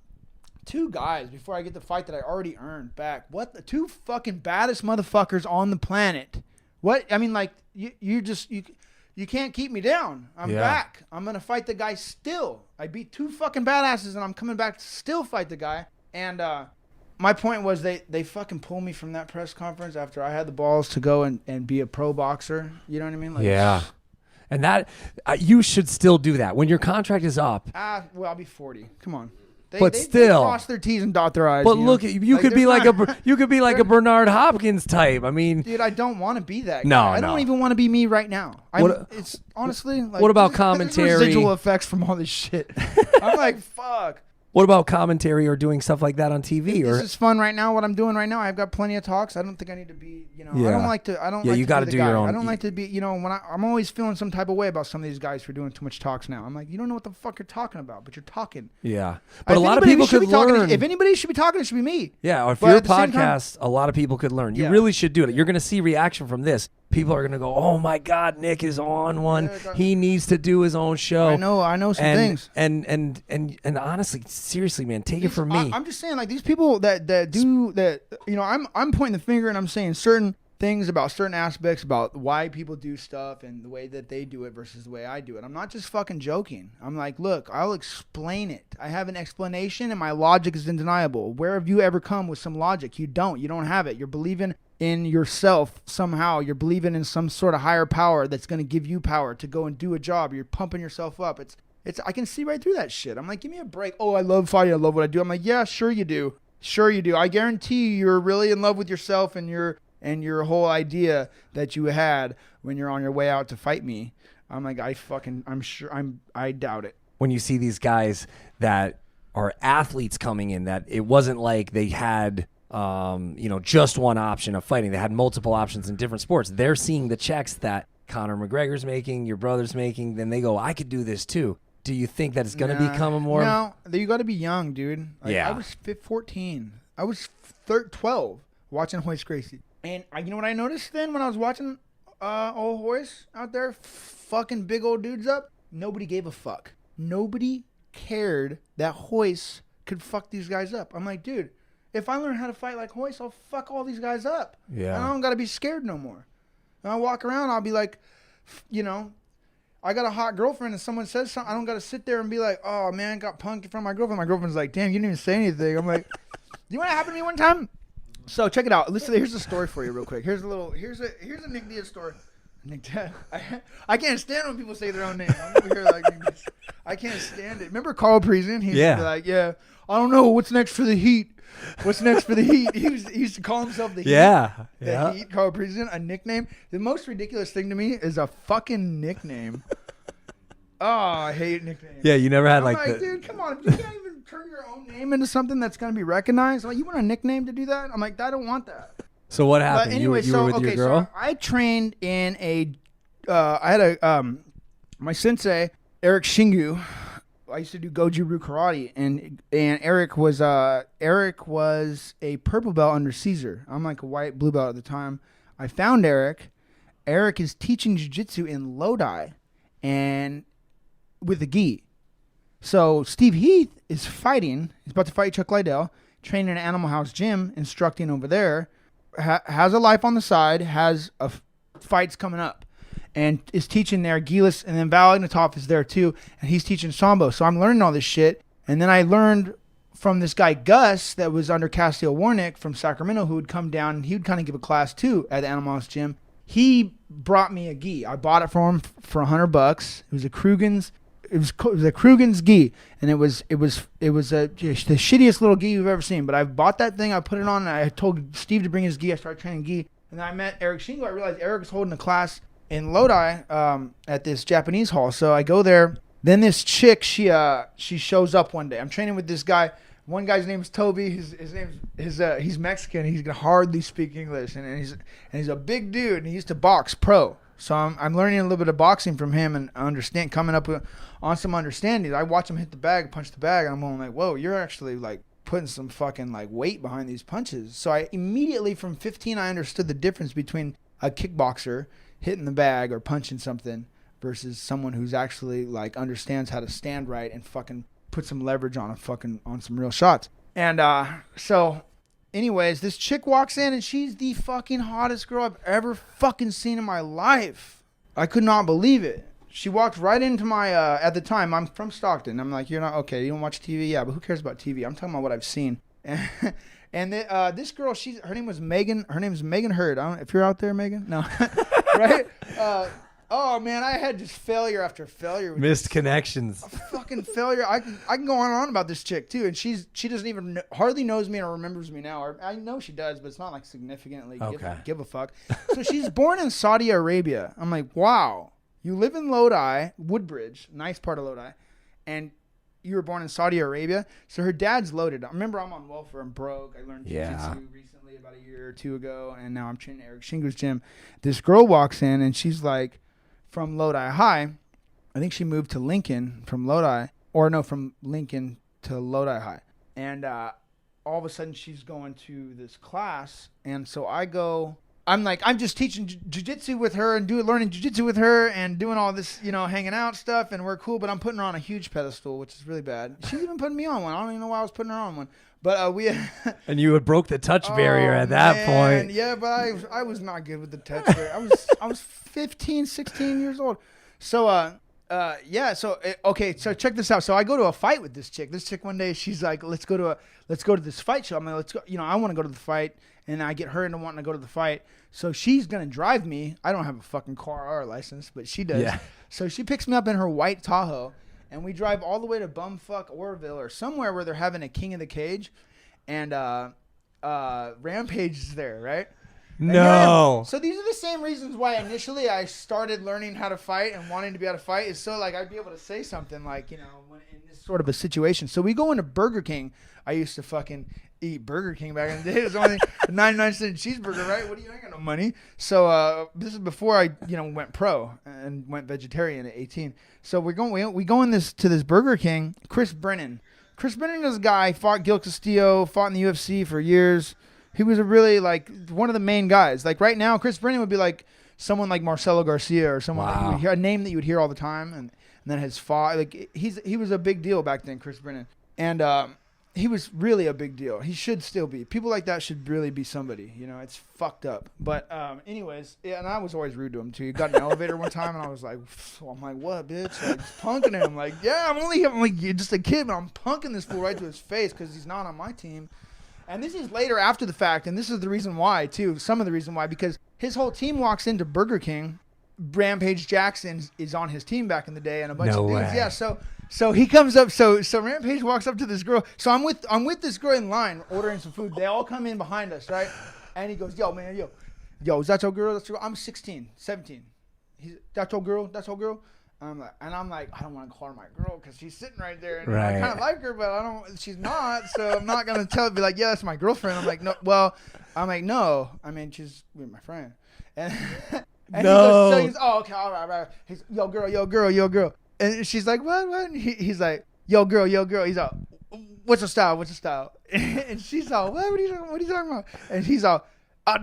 2 guys before I get the fight that I already earned back. What? The 2 fucking baddest motherfuckers on the planet. What? I mean, like, you can't keep me down. I'm back. I'm going to fight the guy still. I beat 2 fucking badasses, and I'm coming back to still fight the guy. And my point was they fucking pulled me from that press conference after I had the balls to go and be a pro boxer. You know what I mean? Like, and that you should still do that. When your contract is up. Well, I'll be 40. Come on. They cross their T's and dot their I's. But look, you could be like a Bernard Hopkins type. I mean, dude, I don't want to be that guy. No, I don't even want to be me right now. It's honestly like, what about commentary? Residual effects from all this shit. I'm like, fuck. What about commentary or doing stuff like that on TV? This is fun right now. What I'm doing right now, I've got plenty of talks. I don't think I need to be, I don't like to. You got to do your own. I don't like to be, when I'm always feeling some type of way about some of these guys who are doing too much talks now. I'm like, you don't know what the fuck you're talking about, but you're talking. Yeah, but a lot of people could learn. If anybody should be talking, it should be me. Yeah, or if you're a podcast, a lot of people could learn. You really should do it. You're going to see reaction from this. People are going to go, oh my God, Nick is on one. He needs to do his own show. I know some things. And honestly, seriously, man, take it from me. I'm just saying, like, these people that do that, I'm pointing the finger and I'm saying certain things about certain aspects about why people do stuff and the way that they do it versus the way I do it. I'm not just fucking joking. I'm like, look, I'll explain it. I have an explanation and my logic is undeniable. Where have you ever come with some logic? You don't have it. You're believing in yourself somehow. You're believing in some sort of higher power that's going to give you power to go and do a job. You're pumping yourself up. It's I can see right through that shit. I'm like, give me a break. Oh, I love fighting. I love what I do. I'm like, yeah, sure you do. I guarantee you're really in love with yourself and your whole idea that you had when you're on your way out to fight me. I'm like, I doubt it. When you see these guys that are athletes coming in, that it wasn't like they had just one option of fighting. They had multiple options in different sports. They're seeing the checks that Conor McGregor's making, your brother's making. Then they go, I could do this too. Do you think that it's going to become a more... No, you got to be young, dude. I was 14. I was 12 watching Hoist Gracie. And you know what I noticed then when I was watching old Hoist out there fucking big old dudes up? Nobody gave a fuck. Nobody cared that Hoist could fuck these guys up. I'm like, dude, if I learn how to fight like Hoist, I'll fuck all these guys up. Yeah. I don't got to be scared no more. And I walk around, I'll be like, I got a hot girlfriend and someone says something, I don't got to sit there and be like, oh, man, I got punked in front of my girlfriend. My girlfriend's like, damn, you didn't even say anything. I'm like, you know what happened to me one time? So check it out. Listen, here's a story for you real quick. Here's a Nick Diaz story. Nick Diaz. I can't stand when people say their own name. I'm over here like, I can't stand it. Remember Carl Prezen? He's like, yeah, I don't know what's next for the Heat. What's next for the Heat? He used to call himself the Heat. Yeah. The Yeah. Heat, Carl President, a nickname. The most ridiculous thing to me is a fucking nickname. Oh, I hate nicknames. Yeah, you never had I'm like like, dude, come on. If you can't even turn your own name into something that's going to be recognized, like, you want a nickname to do that? I'm like, I don't want that. So what But happened? anyway, you were with your girl? So I trained in a, I had a, my sensei, Eric Shingu. I used to do Goju-Ryu karate, and Eric was a purple belt under Caesar. I'm like a white blue belt at the time. I found Eric. Eric is teaching jiu-jitsu in Lodi, and with the gi. So Steve Heath is fighting. He's about to fight Chuck Liddell, training in Animal House Gym, instructing over there. Has a life on the side, has fights coming up, and is teaching there. Gilas, and then Val Ignatov is there too, and he's teaching Sambo. So I'm learning all this shit, and then I learned from this guy Gus that was under Castiel Warnick from Sacramento, who would come down, and he would kind of give a class too at the Animal House Gym. He brought me a gi. I bought it for him for $100. It was a Krugen's. It was a Krugen's gi, and it was the shittiest little gi you've ever seen. But I bought that thing, I put it on, and I told Steve to bring his gi. I started training gi, and then I met Eric Shingo. I realized Eric was holding a class in Lodi at this Japanese hall. So I go there. Then this chick, she shows up one day. I'm training with this guy. One guy's name is Toby. He's Mexican. He can hardly speak English, and he's a big dude. And he used to box pro. So I'm learning a little bit of boxing from him and coming up on some understanding. I watch him hit the bag, punch the bag, and I'm going like, whoa, you're actually like putting some fucking like weight behind these punches. So I immediately from 15, I understood the difference between a kickboxer hitting the bag or punching something versus someone who's actually like understands how to stand right and fucking put some leverage on some real shots. And so anyways, this chick walks in, and she's the fucking hottest girl I've ever fucking seen in my life. I could not believe it. She walked right into my, at the time, I'm from Stockton. I'm like, you're not, okay, you don't watch TV? Yeah, but who cares about TV? I'm talking about what I've seen. And this girl, her name was Megan. Her name is Megan Hurd. I don't know if you're out there, Megan. No. Right? Oh, man, I had just failure after failure. Missed connections. Fucking failure. I can go on and on about this chick too, and she doesn't even hardly knows me or remembers me now. Or I know she does, but it's not like significantly give a fuck. So she's born in Saudi Arabia. I'm like, wow, you live in Lodi, Woodbridge, nice part of Lodi, and you were born in Saudi Arabia. So her dad's loaded. I remember I'm on welfare. I'm broke. I learned jiu-jitsu recently about a year or two ago, and now I'm training Eric Shingu's gym. This girl walks in, and she's like, from Lodi High. I think she moved to Lincoln from Lodi, from Lincoln to Lodi High. And all of a sudden she's going to this class. And so I'm just teaching jiu-jitsu with her and learning jiu-jitsu with her and doing all this, hanging out stuff, and we're cool, but I'm putting her on a huge pedestal, which is really bad. She's even putting me on one. I don't even know why I was putting her on one. But we and you had broke the touch barrier at that point. Yeah, but I was not good with the touch barrier. I was 15, 16 years old. So okay, so check this out. So I go to a fight with this chick. This chick one day, she's like, let's go to this fight show. I'm like, let's go. I want to go to the fight, and I get her into wanting to go to the fight. So she's gonna drive me. I don't have a fucking car or a license, but she does. Yeah. So she picks me up in her white Tahoe, and we drive all the way to bumfuck Orville or somewhere where they're having a King of the Cage, and Rampage is there, right? No. So these are the same reasons why initially I started learning how to fight and wanting to be able to fight, is so like I'd be able to say something like, when in this sort of a situation. So we go into Burger King. I used to fucking eat Burger King back in the day. It was only a 99-cent cheeseburger, right? What do you ain't got no money? So this is before I went pro and went vegetarian at 18. So we go in to this Burger King. Chris Brennan is a guy, fought Gil Castillo, fought in the UFC for years. He was a really one of the main guys. Like right now, Chris Brennan would be like someone like Marcelo Garcia or someone like you would hear, a name that you would hear all the time, and then has fought. Like he was a big deal back then, Chris Brennan, and he was really a big deal. He should still be. People like that should really be somebody. It's fucked up. But anyways, yeah, and I was always rude to him too. He got in an elevator one time, and I was like, I'm like, what, bitch? Like, just punking him. Like, yeah, I'm like just a kid, but I'm punking this fool right to his face because he's not on my team. And this is later after the fact, and this is the reason why, too. Some of the reason why, because his whole team walks into Burger King, Rampage Jackson is on his team back in the day, and a bunch No of dudes. way. Yeah, so he comes up. So Rampage walks up to this girl. So I'm with this girl in line ordering some food. They all come in behind us, right? And he goes, "Yo, man, yo, is that your girl? That's your girl? I'm 16, 17. That's your girl? That's your girl?" I'm like, I don't want to call her my girl because she's sitting right there, and Right. I kind of like her, but I don't. She's not, so I'm not gonna be like, yeah, that's my girlfriend. I'm like, no. Well, I'm like, no. I mean, she's my friend, and No. he goes, so he's, oh, okay, all right. He's, yo, girl, and she's like, what? And he's like, yo, girl. He's like, what's your style? And she's all, what are you talking about? And he's all,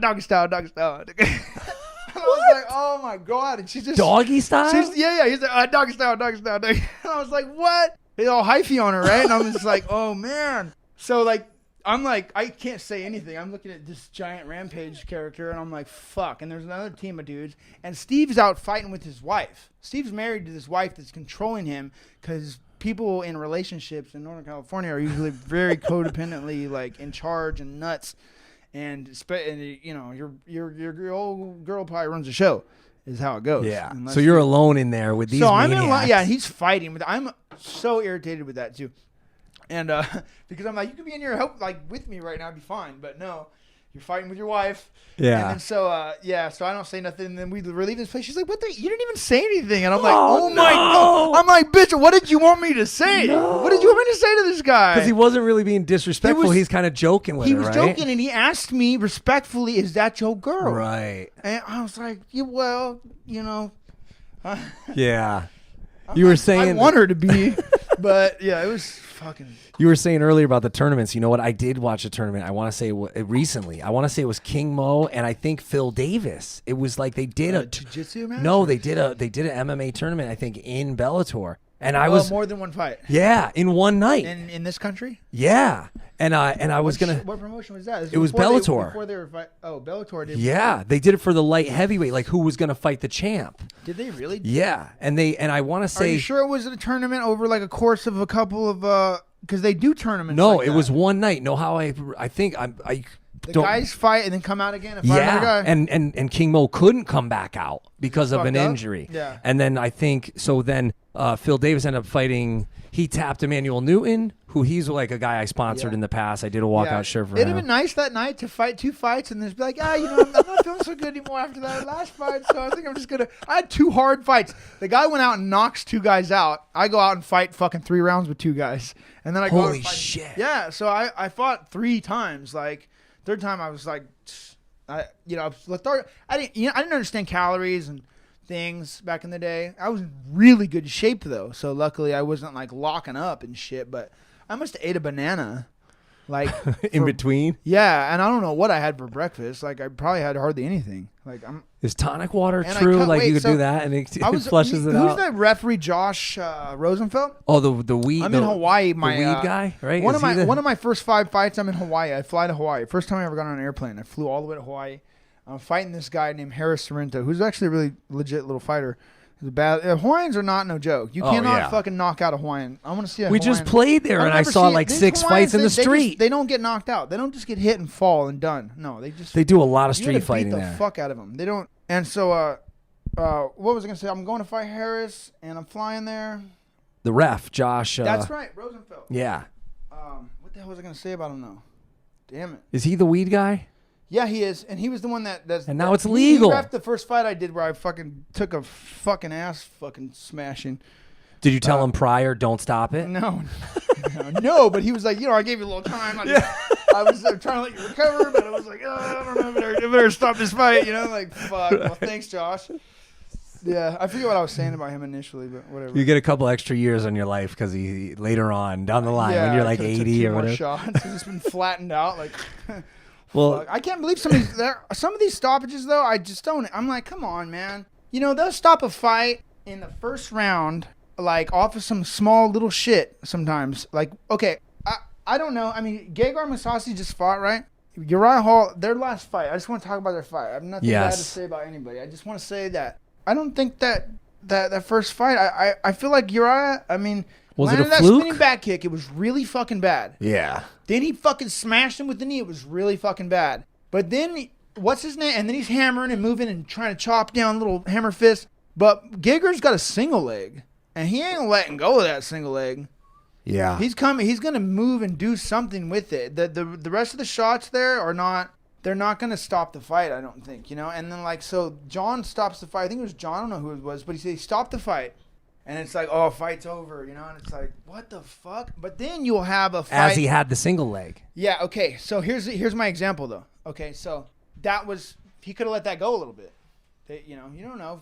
doggy style. I was like, oh my God. And she's just Doggy style? Yeah. He's like, doggy style. And I was like, what? He's all hyphy on her, right? And I'm just like, oh man. So like, I'm like, I can't say anything. I'm looking at this giant Rampage character, and I'm like, fuck. And there's another team of dudes, and Steve's out fighting with his wife. Steve's married to this wife that's controlling him because people in relationships in Northern California are usually very codependently like in charge and nuts. And you know, your old girl probably runs the show, is how it goes. Yeah. Unless So you're alone in there with these maniacs. I'm in. Yeah, he's fighting with. I'm so irritated with that too, and because I'm like, you could be in your help like with me right now, I'd be fine. But no, you're fighting with your wife. Yeah. And then so I don't say nothing. And then we leave this place. She's like, what the? You didn't even say anything. And I'm like, Oh, my God. I'm like, bitch, what did you want me to say? No. What did you want me to say to this guy? Because he wasn't really being disrespectful. He's kind of joking with He her, was right? joking, and he asked me respectfully, "Is that your girl?" Right. And I was like, "Yeah, well, you know." Yeah. You were saying I want her to be, but yeah, it was fucking. You were saying earlier about the tournaments. You know what? I did watch a tournament. I want to say recently. I want to say it was King Mo and I think Phil Davis. It was like they did a jiu-jitsu match. No, they did an MMA tournament. I think in Bellator, and I was more than one fight. Yeah, in one night. In this country. Yeah, and I was gonna. What promotion was that? It was Bellator. Before they were Bellator did. Yeah, they did it for the light heavyweight, like who was gonna fight the champ. Did they really? Yeah, and I want to say. Are you sure it was a tournament over like a course of a couple of because they do tournaments. No, like it that. was one night. No, how I think I The don't. guys fight and then come out again and fight another Yeah, guy. and King Mo couldn't come back out because of an Fucked up? injury. Yeah. And then I think so. Then Phil Davis ended up fighting. He tapped Emmanuel Newton, who he's like a guy I sponsored Yeah. in the past. I did a walkout shirt for It'd him. have been nice that night to fight 2 fights and then be like, you know, I'm not feeling so good anymore after that last fight, so I think I'm just gonna. I had 2 hard fights. The guy went out and knocks 2 guys out. I go out and fight fucking 3 rounds with 2 guys, and then I go out Holy and fight. shit. Yeah, so I fought 3 times. Like third time I was like, I didn't understand calories and things back in the day. I was in really good shape though, so luckily I wasn't like locking up and shit. But I must have ate a banana, like in between. Yeah, and I don't know what I had for breakfast. Like I probably had hardly anything. Like Is tonic water And I true? cut- like wait, you could so do that and it I was flushes it who's out. that referee? Josh Rosenfeld. Oh, the weed. I'm in Hawaii. My the weed guy, right? One Is of he my the- one of my first 5 fights. I'm in Hawaii. I fly to Hawaii. First time I ever got on an airplane. I flew all the way to Hawaii. I'm fighting this guy named Harris Sorrento, who's actually a really legit little fighter. He's a bad. Hawaiians are not no joke. You Oh, cannot yeah. fucking knock out a Hawaiian. I want to see a We Hawaiian. just played there, I've and I never saw seen- like these 6 fights in the Hawaiians, street. They don't get knocked out. They don't just get hit and fall and done. No, they just. They do a lot of you street gotta fighting beat the there. fuck out of them. They don't. And so, what was I gonna say? I'm going to fight Harris, and I'm flying there. The ref, Josh. That's right, Rosenfeld. Yeah. What the hell was I gonna say about him though? Damn it. Is he the weed guy? Yeah, he is, and he was the one that's. And now it's he legal. reffed the first fight I did where I fucking took a fucking ass fucking smashing. Did you tell him prior, don't stop it? No, but he was like, I gave you a little time. I was trying to let you recover, but I was like, I don't know, I better stop this fight, like, fuck. Well, thanks, Josh. Yeah, I forget what I was saying about him initially, but whatever. You get a couple extra years on your life because he later on down the line when you're like I could've took 80 2 or more whatever. shots. It's just been flattened out, like. Well, Fuck. I can't believe some of these stoppages though. I just don't. I'm like, come on, man. They'll stop a fight in the first round, like off of some small little shit. Sometimes, like, okay, I don't know. I mean, Gegard Mousasi just fought, right? Uriah Hall, their last fight. I just want to talk about their fight. I have nothing bad to say about anybody. I just want to say that I don't think that first fight. I feel like Uriah. I mean. Was it a landed that fluke? spinning back kick, it was really fucking bad. yeah. Then he fucking smashed him with the knee. It was really fucking bad. But then what's his name? And then he's hammering and moving and trying to chop down little hammer fists. But Giger's got a single leg, and he ain't letting go of that single leg. Yeah. He's coming. He's gonna move and do something with it. The rest of the shots there are not. They're not gonna stop the fight. I don't think. And then like so, John stops the fight. I think it was John. I don't know who it was, but he said he stopped the fight. And it's like, oh, fight's over, and it's like, what the fuck? But then you'll have a fight. As he had the single leg. Yeah, okay. So here's my example, though. Okay, so that was, he could have let that go a little bit. You don't know.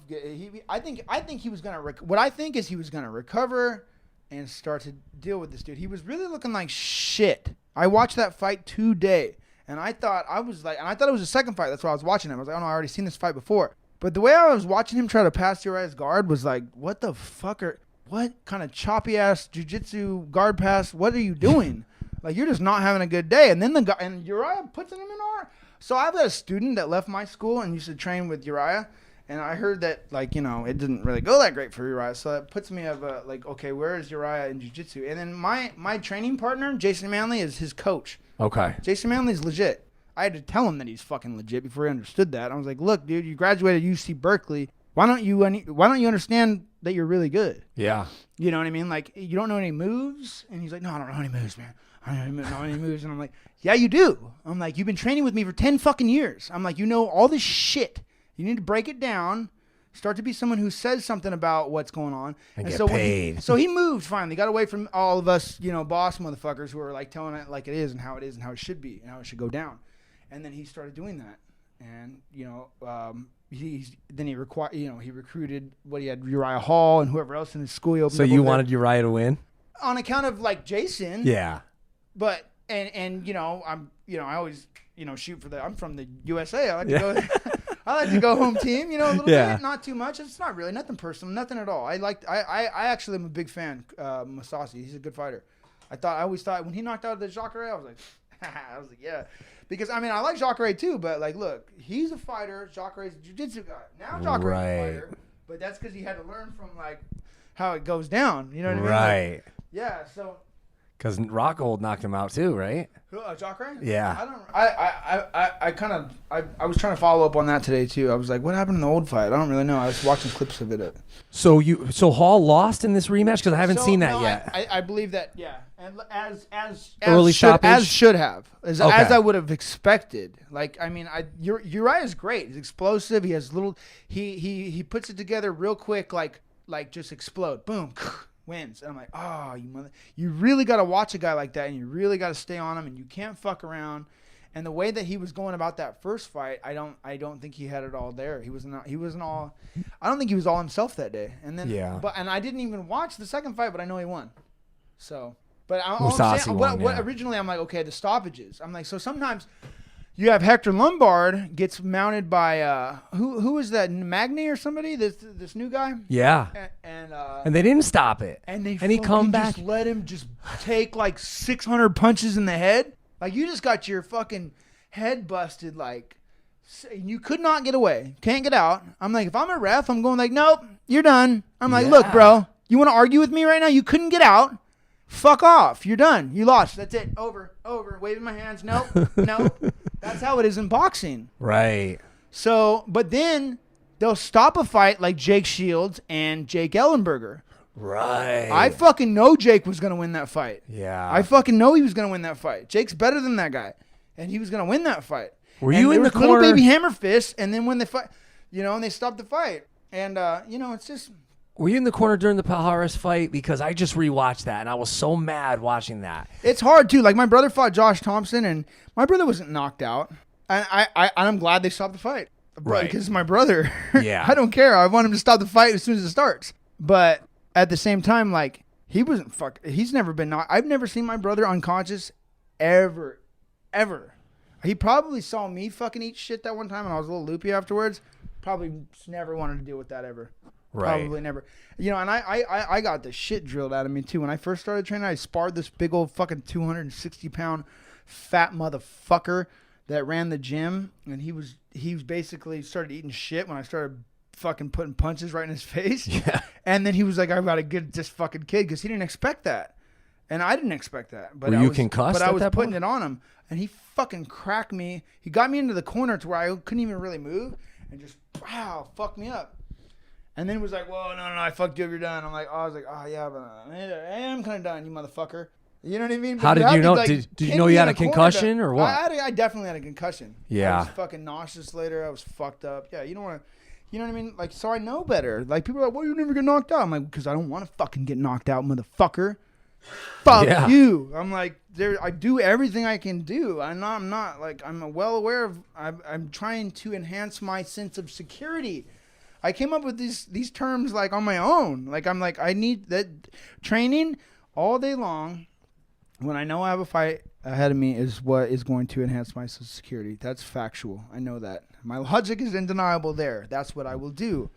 I think he was going to, what I think is he was going to recover and start to deal with this dude. He was really looking like shit. I watched that fight today, and I thought it was a second fight. That's why I was watching it. I was like, oh, no, I already seen this fight before. But the way I was watching him try to pass Uriah's guard was like, what the fuck what kind of choppy ass jiu-jitsu guard pass? What are you doing? Like, you're just not having a good day. And then the guy, and Uriah puts him in R. So I've got a student that left my school and used to train with Uriah. And I heard that, like, it didn't really go that great for Uriah. So that puts me of like, okay, where is Uriah in jiu-jitsu? And then my training partner, Jason Manley, is his coach. Okay. Jason Manley's legit. I had to tell him that he's fucking legit before he understood that. I was like, look, dude, you graduated UC Berkeley. Why don't you understand that you're really good? Yeah. You know what I mean? Like, you don't know any moves? And he's like, no, I don't know any moves, man. I don't know any moves. And I'm like, yeah, you do. I'm like, you've been training with me for 10 fucking years. I'm like, you know all this shit. You need to break it down. Start to be someone who says something about what's going on. And get so paid. So he moved finally. Got away from all of us, boss motherfuckers who are like telling it like it is and how it should be and how it should go down. And then he started doing that, and he recruited he had Uriah Hall and whoever else in his school. He opened So up you over wanted Uriah to win? there. On account of like Jason, Yeah. But and I always shoot for I'm from the USA. I like to go. I like to go home team. A little Yeah. bit, not too much. It's not really nothing personal, nothing at all. I actually am a big fan. Masasi, he's a good fighter. I always thought when he knocked out the Jacare, I was like. Yeah, because I like Jacare too, but like, look, he's a fighter. Jacare's a jiu-jitsu guy. Now Jacare's a fighter, but that's because he had to learn from like how it goes down. You know what I mean? Right. Like, yeah. So. Because Rockhold knocked him out too, right? Jacare? Yeah. I was trying to follow up on that today too. I was like, what happened in the old fight? I don't really know. I was watching clips of it. So Hall lost in this rematch because I haven't seen that yet. I believe that. Yeah. And as Early stoppage? as should have as Okay. I would have expected. Like Uriah is great. He's explosive. He has little. He puts it together real quick. Like just explode. Boom. Wins. And I'm like, oh, you really got to watch a guy like that, and you really got to stay on him, and you can't fuck around. And the way that he was going about that first fight, I don't think he had it all there. He wasn't all. I don't think he was all himself that day. And then and I didn't even watch the second fight, but I know he won. So. But originally I'm like, okay, the stoppages. I'm like, so sometimes you have Hector Lombard gets mounted by who is that, Magny or somebody? This new guy. Yeah. And they didn't stop it. And he come back. Just let him just take like 600 punches in the head. Like, you just got your fucking head busted. Like, you could not get away. Can't get out. I'm like, if I'm a ref, I'm going like, nope, you're done. I'm like, look, bro, you want to argue with me right now? You couldn't get out. Fuck off. You're done. You lost. That's it. Over. Waving my hands. Nope. That's how it is in boxing. Right. So, but then they'll stop a fight like Jake Shields and Jake Ellenberger. Right. I fucking know Jake was going to win that fight. Yeah. I fucking know he was going to win that fight. Jake's better than that guy. And he was going to win that fight. Were you in the corner? Little baby hammer fist. And then when they fight, and they stopped the fight. And, it's just... Were you in the corner during the Palhares fight? Because I just rewatched that, and I was so mad watching that. It's hard, too. Like, my brother fought Josh Thompson, and my brother wasn't knocked out. And I'm glad they stopped the fight. Right. Because it's my brother. Yeah. I don't care. I want him to stop the fight as soon as it starts. But at the same time, like, he wasn't he's never been knocked. I've never seen my brother unconscious ever. He probably saw me fucking eat shit that one time, and I was a little loopy afterwards. Probably never wanted to deal with that ever. Right. Probably never. And I got the shit drilled out of me too. When I first started training, I sparred this big old fucking 260-pound fat motherfucker that ran the gym, and he was basically started eating shit when I started fucking putting punches right in his face. Yeah. And then he was like, I gotta get this fucking kid, because he didn't expect that. And I didn't expect that. But Were I you was, concussed But I at was that putting point? it on him, and he fucking cracked me. He got me into the corner to where I couldn't even really move, and just wow, fucked me up. And then it was like, "Whoa, no, I fucked you up. You're done." I was like, "Oh yeah, but I am kind of done, you motherfucker." You know what I mean? How But did you had know? me, like, Did you pin know me you in had a corner concussion or what? I definitely had a concussion. Yeah. I was fucking nauseous later. I was fucked up. Yeah, you don't want to. You know what I mean? Like, so I know better. Like, people are like, "Well, you never get knocked out." I'm like, because I don't want to fucking get knocked out, motherfucker. Fuck Yeah. you. I'm like, I do everything I can do. I'm not like, I'm well aware of. I'm trying to enhance my sense of security. I came up with these terms like on my own. Like, I'm like, I need that training all day long. When I know I have a fight ahead of me is what is going to enhance my security. That's factual. I know that. My logic is undeniable there. That's what I will do.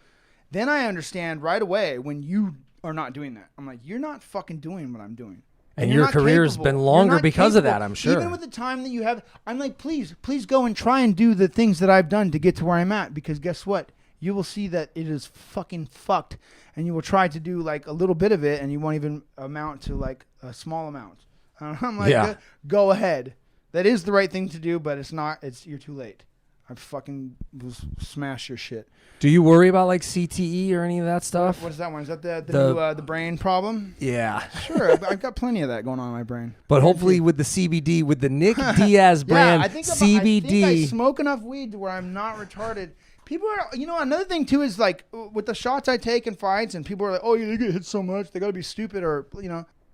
Then I understand right away when you are not doing that. I'm like, you're not fucking doing what I'm doing. And you're your not career's capable. been You're longer not because of capable. that, I'm sure. Even with the time that you have, I'm like, please go and try and do the things that I've done to get to where I'm at. Because guess what? You will see that it is fucking fucked. And you will try to do like a little bit of it and you won't even amount to like a small amount. I'm like, Yeah. go ahead. That is the right thing to do, but it's not. You're too late. I fucking will smash your shit. Do you worry about like CTE or any of that stuff? What is that one? Is that the brain problem? Yeah. Sure, I've got plenty of that going on in my brain. But hopefully with the CBD, with the Nick Diaz brand I think CBD. I smoke enough weed to where I'm not retarded. People are, another thing too is like with the shots I take in fights, and people are like, "Oh, you get hit so much, they got to be stupid," or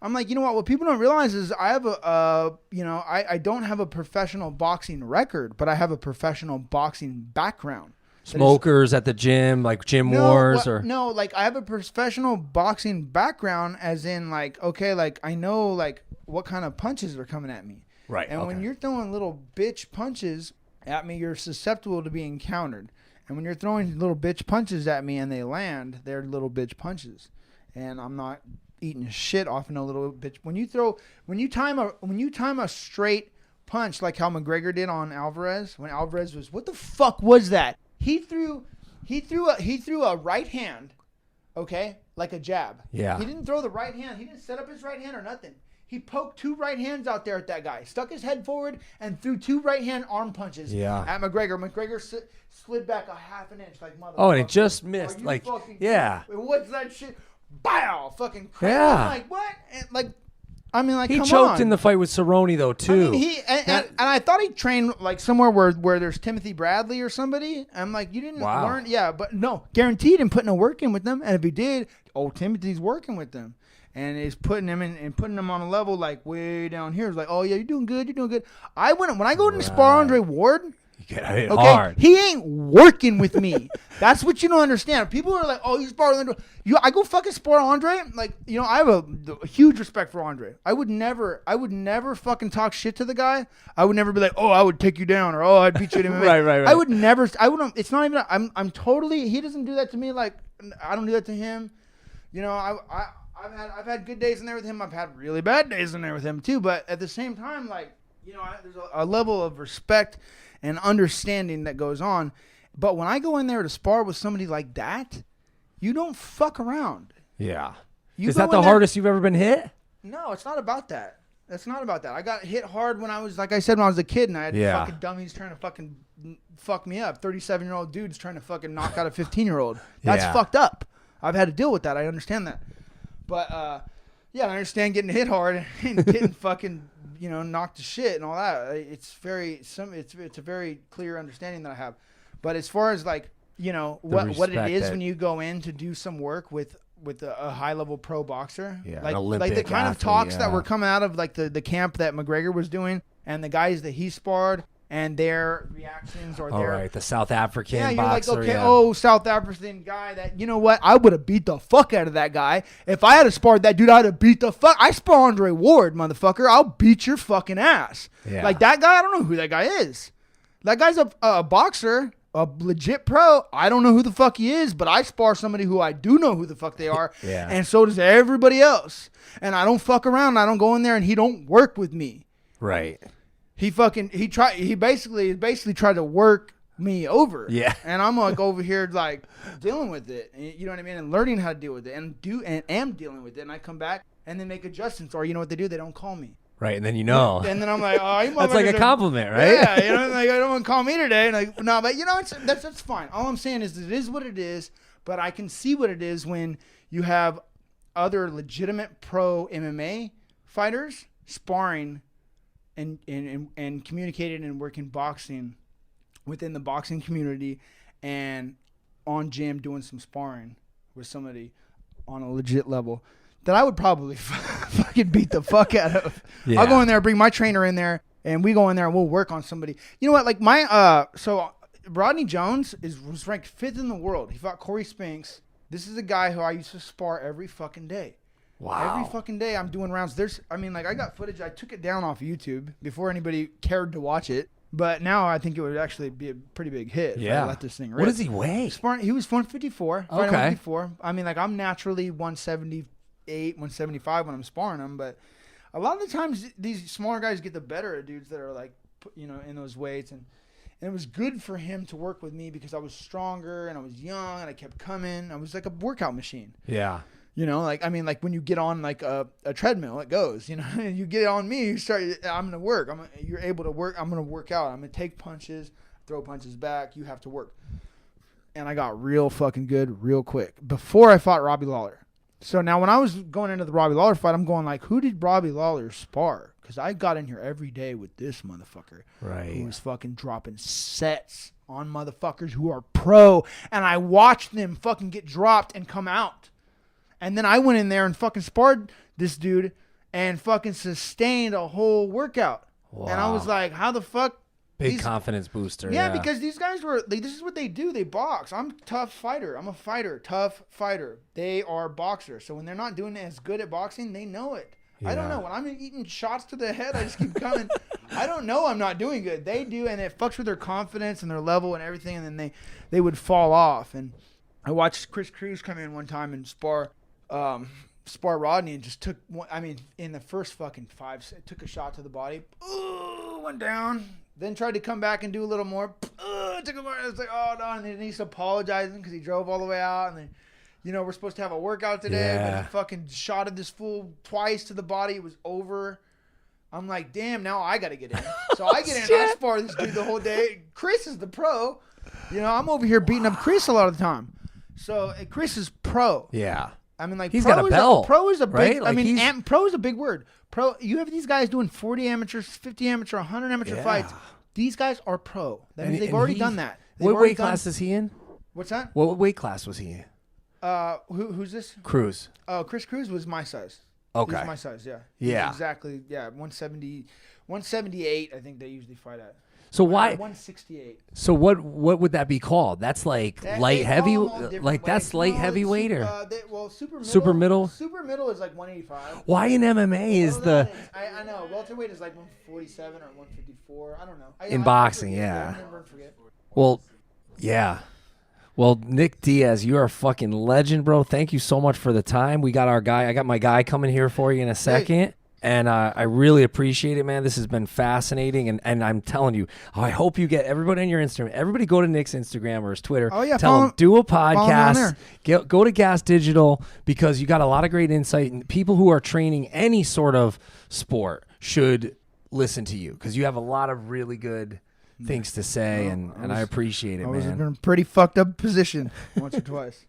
I'm like, you know what? What people don't realize is I have I don't have a professional boxing record, but I have a professional boxing background. Smokers at the gym, like gym wars, or no, like I have a professional boxing background, as in like, okay, like I know like what kind of punches are coming at me. Right. And when you're throwing little bitch punches at me, you're susceptible to being countered. And when you're throwing little bitch punches at me and they land, they're little bitch punches. And I'm not eating shit off no little bitch. When you time a straight punch like how McGregor did on Alvarez, when Alvarez was, what the fuck was that? He threw a right hand, okay, like a jab. Yeah. He didn't throw the right hand. He didn't set up his right hand or nothing. He poked two right hands out there at that guy, stuck his head forward, and threw two right hand arm punches at McGregor. McGregor slid back a half an inch like motherfucker. Oh, and it just missed. Like, yeah. What's that shit? Bow! Fucking crazy. Yeah. I'm like, what? And like, I mean, like, he come choked on. in the fight with Cerrone though too. I mean, and I thought he trained like somewhere where there's Timothy Bradley or somebody. I'm like, you didn't learn, yeah, but no, guaranteed him putting no work in with them. And if he did, Timothy's working with them, and is putting him in and putting him on a level like way down here. It's like, oh yeah, you're doing good. When I go to spar Andre Ward. You get hit Okay, hard. he ain't working with me. That's what you don't understand. People are like, "Oh, you spar Andre." I go fucking spar Andre. Like, I have a huge respect for Andre. I would never fucking talk shit to the guy. I would never be like, "Oh, I would take you down," or "Oh, I'd beat you at MMA." Right. I would never. I wouldn't. It's not even. I'm totally. He doesn't do that to me. Like, I don't do that to him. I've had good days in there with him. I've had really bad days in there with him too. But at the same time, like, there's a level of respect and understanding that goes on. But when I go in there to spar with somebody like that, you don't fuck around. Yeah. You Is go that the in there- hardest you've ever been hit? No, it's not about that. That's not about that. I got hit hard when I was, like I said, when I was a kid, and I had fucking dummies trying to fucking fuck me up. 37-year-old dudes trying to fucking knock out a 15-year-old. That's fucked up. I've had to deal with that. I understand that. But, yeah, I understand getting hit hard and getting fucking, knocked to shit and all that. It's a very clear understanding that I have. But as far as like, what it is when you go in to do some work with a high level pro boxer, like the kind of talks that were coming out of like the camp that McGregor was doing and the guys that he sparred and their reactions or their the South African you're boxer. like, okay, South African guy that, you know what, I would have beat the fuck out of that guy. If I had to sparred that dude, I'd have beat the fuck. I spar Andre Ward, motherfucker. I'll beat your fucking ass. Yeah. Like that guy, I don't know who that guy is. That guy's a boxer, a legit pro. I don't know who the fuck he is, but I spar somebody who I do know who the fuck they are. Yeah. And so does everybody else. And I don't fuck around. I don't go in there and he don't work with me. Right. He basically tried to work me over. Yeah. And I'm like over here like dealing with it. You know what I mean? And learning how to deal with it and am dealing with it. And I come back and then make adjustments. Or you know what they do? They don't call me. Right, and then you know. And then I'm like, oh, you That's like a motherfuckers are- compliment, right? Yeah, you know, like, I don't want to call me today. And like, no, but you know, that's fine. All I'm saying is it is what it is, but I can see what it is when you have other legitimate pro MMA fighters sparring and communicating and working boxing within the boxing community and on gym doing some sparring with somebody on a legit level that I would probably fucking beat the fuck out of. Yeah. I'll go in there, bring my trainer in there, and we go in there and we'll work on somebody. You know what? Like so Rodney Jones was ranked 5th in the world. He fought Corey Spinks. This is a guy who I used to spar every fucking day. Wow. Every fucking day I'm doing rounds. I got footage. I took it down off YouTube before anybody cared to watch it. But now I think it would actually be a pretty big hit if I let this thing rip. What does he weigh? He was 154. Okay. 154. I mean, like, I'm naturally 178, 175 when I'm sparring him. But a lot of the times these smaller guys get the better of dudes that are, like, you know, in those weights. And it was good for him to work with me because I was stronger and I was young and I kept coming. I was like a workout machine. Yeah. You know, like, I mean, like when you get on like a treadmill, it goes, you know, you get on me, you start, I'm going to work. You're able to work. I'm going to work out. I'm going to take punches, throw punches back. You have to work. And I got real fucking good real quick before I fought Robbie Lawler. So now when I was going into the Robbie Lawler fight, I'm going like, who did Robbie Lawler spar? Because I got in here every day with this motherfucker. Right. Who was fucking dropping sets on motherfuckers who are pro. And I watched them fucking get dropped and come out. And then I went in there and fucking sparred this dude and fucking sustained a whole workout. Wow. And I was like, how the fuck? Big confidence booster. Yeah, because these guys were, like, this is what they do. They box. I'm a tough fighter. I'm a fighter, tough fighter. They are boxers. So when they're not doing as good at boxing, they know it. I don't know. When I'm eating shots to the head, I just keep coming. I don't know I'm not doing good. They do, and it fucks with their confidence and their level and everything, and then they would fall off. And I watched Chris Cruz come in one time and spar Rodney and just took one, I mean, in the first fucking 5, took a shot to the body. Ooh, went down. Then tried to come back and do a little more. Took a more. It's like, oh no. And then he's apologizing because he drove all the way out. And then, you know, we're supposed to have a workout today, but he fucking shotted this fool twice to the body. It was over. I'm like, damn, now I got to get in. So I get in and I spar this dude the whole day. Chris is the pro. You know, I'm over here beating up Chris a lot of the time. So Chris is pro. Yeah. I mean, like, he's got a belt. Pro is a big, right? Like, I mean, pro is a big word. Pro, you have these guys doing 40 amateurs, 50 amateur, 100 amateur fights. These guys are pro. That means they've already done that. What weight class is he in? What's that? What weight class was he in? Who's this? Cruz. Oh, Chris Cruz was my size. Okay. He's my size, yeah. Yeah. He's exactly, yeah, 170, 178, I think they usually fight at. So why? 168. So what would that be called? That's like light heavy, like that's light heavyweight or super middle. Super middle. Super middle is like 185. Why in MMA is the I know welterweight is like 147 or 154. I don't know. in boxing? Yeah. Well, yeah. Well, Nick Diaz, you are a fucking legend, bro. Thank you so much for the time. We got our guy. I got my guy coming here for you in a second. Hey. And I really appreciate it, man. This has been fascinating. And I'm telling you, I hope you get everybody on your Instagram. Everybody go to Nick's Instagram or his Twitter. Oh, yeah. Tell him, do a podcast. Go to Gas Digital because you got a lot of great insight. And people who are training any sort of sport should listen to you because you have a lot of really good things to say. And I appreciate it, man. I was in a pretty fucked up position once or twice.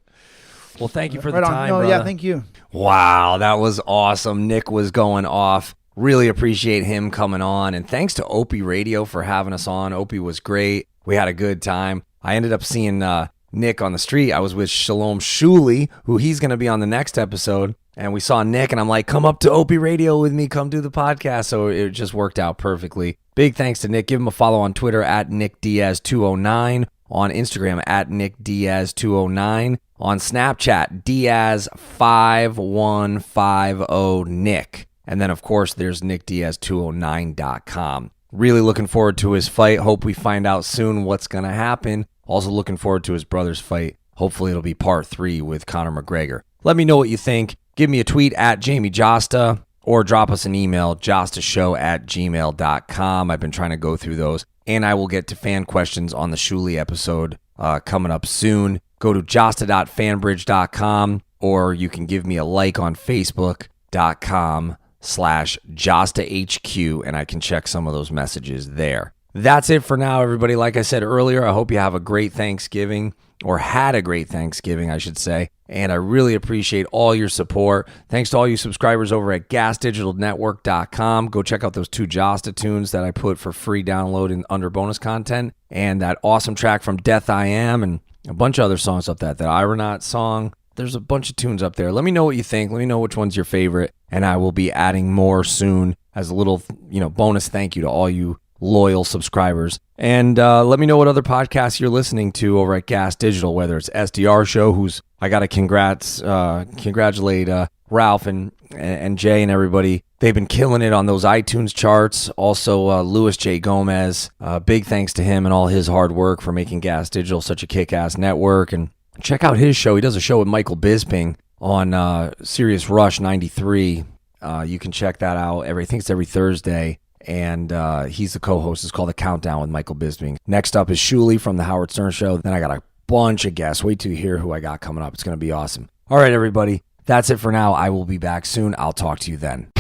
Well, thank you for the time, brother. Yeah, thank you. Wow, that was awesome. Nick was going off. Really appreciate him coming on. And thanks to Opie Radio for having us on. Opie was great. We had a good time. I ended up seeing Nick on the street. I was with Shalom Shuli, who he's going to be on the next episode. And we saw Nick, and I'm like, come up to Opie Radio with me. Come do the podcast. So it just worked out perfectly. Big thanks to Nick. Give him a follow on Twitter at NickDiaz209. On Instagram at NickDiaz209. On Snapchat, Diaz5150Nick. And then, of course, there's NickDiaz209.com. Really looking forward to his fight. Hope we find out soon what's going to happen. Also looking forward to his brother's fight. Hopefully it'll be part 3 with Conor McGregor. Let me know what you think. Give me a tweet at Jamie Josta or drop us an email, jostashow@gmail.com. I've been trying to go through those. And I will get to fan questions on the Shuli episode coming up soon. Go to josta.fanbridge.com or you can give me a like on Facebook gatedgenerals.com/JostaHQ, and I can check some of those messages there. That's it for now, everybody. Like I said earlier, I hope you have a great Thanksgiving, or had a great Thanksgiving, I should say. And I really appreciate all your support. Thanks to all you subscribers over at gasdigitalnetwork.com. Go check out those 2 Josta tunes that I put for free download and under bonus content. And that awesome track from Death I Am, and a bunch of other songs up that Ironaut song. There's a bunch of tunes up there. Let me know what you think. Let me know which one's your favorite. And I will be adding more soon as a little, bonus thank you to all you loyal subscribers. And let me know what other podcasts you're listening to over at Gas Digital, whether it's SDR Show, who's, I got to congratulate Ralph and Jay and everybody. They've been killing it on those iTunes charts. Also, Louis J. Gomez, big thanks to him and all his hard work for making Gas Digital such a kick-ass network. And check out his show. He does a show with Michael Bisping on Sirius Rush 93. You can check that out. I think it's every Thursday. And he's the co-host. It's called The Countdown with Michael Bisping. Next up is Shuli from The Howard Stern Show. Then I got a bunch of guests. Wait till you hear who I got coming up. It's going to be awesome. All right, everybody. That's it for now. I will be back soon. I'll talk to you then.